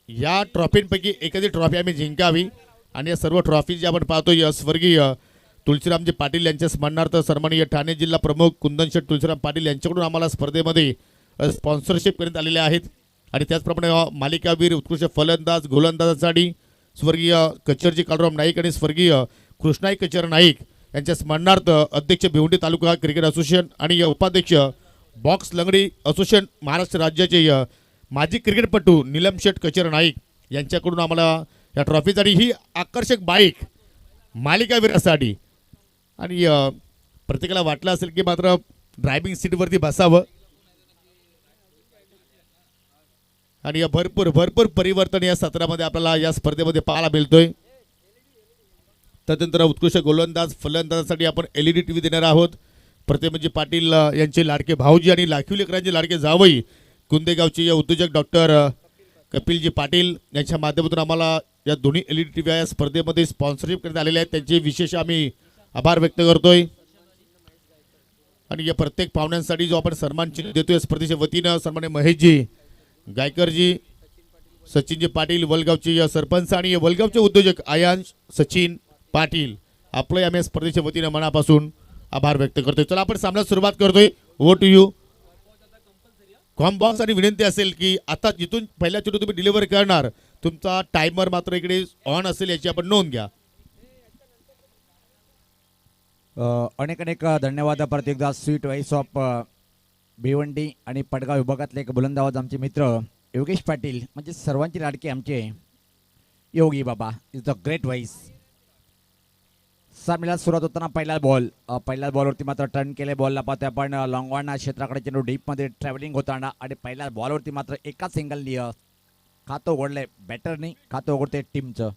या ट्रॉफींपैकी एखादी ट्रॉफी आम्ही जिंकावी. आणि या सर्व ट्रॉफीज जे आपण पाहतो स्वर्गीय तुळशीरामजी पाटील यांच्या स्मरणार्थ सन्माननीय ठाणे जिल्हा प्रमुख कुंदनशेठ तुळशीराम पाटील यांच्याकडून आम्हाला स्पर्धेमध्ये स्पॉन्सरशिप करण्यात आलेले आहेत. आणि त्याचप्रमाणे मालिकावीर उत्कृष्ट फलंदाज गोलंदाजासाठी स्वर्गीय कचरजी काळूराम नाईक आणि स्वर्गीय कृष्णाई कचर नाईक यांच्या स्मरणार्थ अध्यक्ष भिवंडी तालुका क्रिकेट असोसिएशन आणि उपाध्यक्ष बॉक्स लंगडी असोसिएशन महाराष्ट्र राज्याचे माजी क्रिकेटपटू नीलम शेठ कचर नाईक यांच्याकडून आम्हाला या ट्रॉफीसाठी ही आकर्षक बाईक मालिकावीरासाठी. आणि प्रत्येकाला वाटलं असेल की मात्र ड्रायव्हिंग सीटवरती बसावं. आणि भरपूर परिवर्तन या सत्रामध्ये आपल्याला या स्पर्धेमध्ये पाहायला मिळतोय. त्यानंतर उत्कृष्ट गोलंदाज फलंदाजासाठी आपण LED TV देणार आहोत. प्रतिमजी पाटील यांचे लाडके भाऊजी आणि लाखिवलेकरांचे लाडके जावई कुंदेगावचे उद्योजक डॉक्टर कपिलजी पाटील यांच्या माध्यमातून आम्हाला या दोन्ही LED TV या स्पर्धेमध्ये स्पॉन्सरशिप करण्यात आलेले आहेत. त्यांचे विशेष आम्ही आभार व्यक्त करतोय. आणि या प्रत्येक पाहुण्यांसाठी जो आपण सन्मान चिन्ह देतोय स्पर्धेच्या वतीनं सन्माननीय महेशजी गायकरजी, सचिनजी पाटील वलगावचे सरपंच आणि वलगावचे उद्योजक आयांश सचिन पाटील आपलं आम्ही स्पर्धेच्या वतीनं मनापासून आभार व्यक्त करतोय. चला आपण सामन्यात सुरुवात करतोय. Over to you comm box. आणि विनंती असेल की आता जिथून पहिल्या चेंडू तुम्ही डिलिव्हर करणार तुमचा टायमर मात्र इकडे ऑन असेल याची आपण नोंद घ्या. अनेक धन्यवाद. परत एकदा स्वीट व्हॉइस ऑफ भिवंडी आणि पडगाव विभागातले एक गोलंदाज आमचे मित्र योगेश पाटील, म्हणजे सर्वांचे लाडके आमचे योगी बाबा इज द ग्रेट व्हॉइस. सामन्याला सुरुवात होताना पहिल्या बॉलवरती मात्र टर्न केले. बॉलला पाहतो आपण लॉंगॉन क्षेत्राकडे चेंडू डीपमध्ये ट्रॅव्हलिंग होताना आणि पहिल्या बॉलवरती मात्र एका सिंगलनी खातं उघडलंय बॅटरनी, खातं उघडते टीमचं.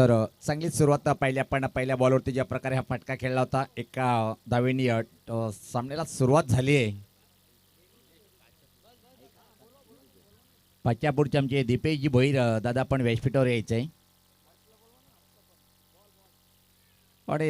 तर चांगलीच सुरुवात पाहिली आपण पहिल्या बॉलवरती ज्या प्रकारे हा फटका खेळला होता एका धावेनी सामन्याला सुरुवात झाली आहे. पाचच्या पुढचे आमचे दीपेशजी भोईर दादा पण व्यासपीठावर यायचे आणि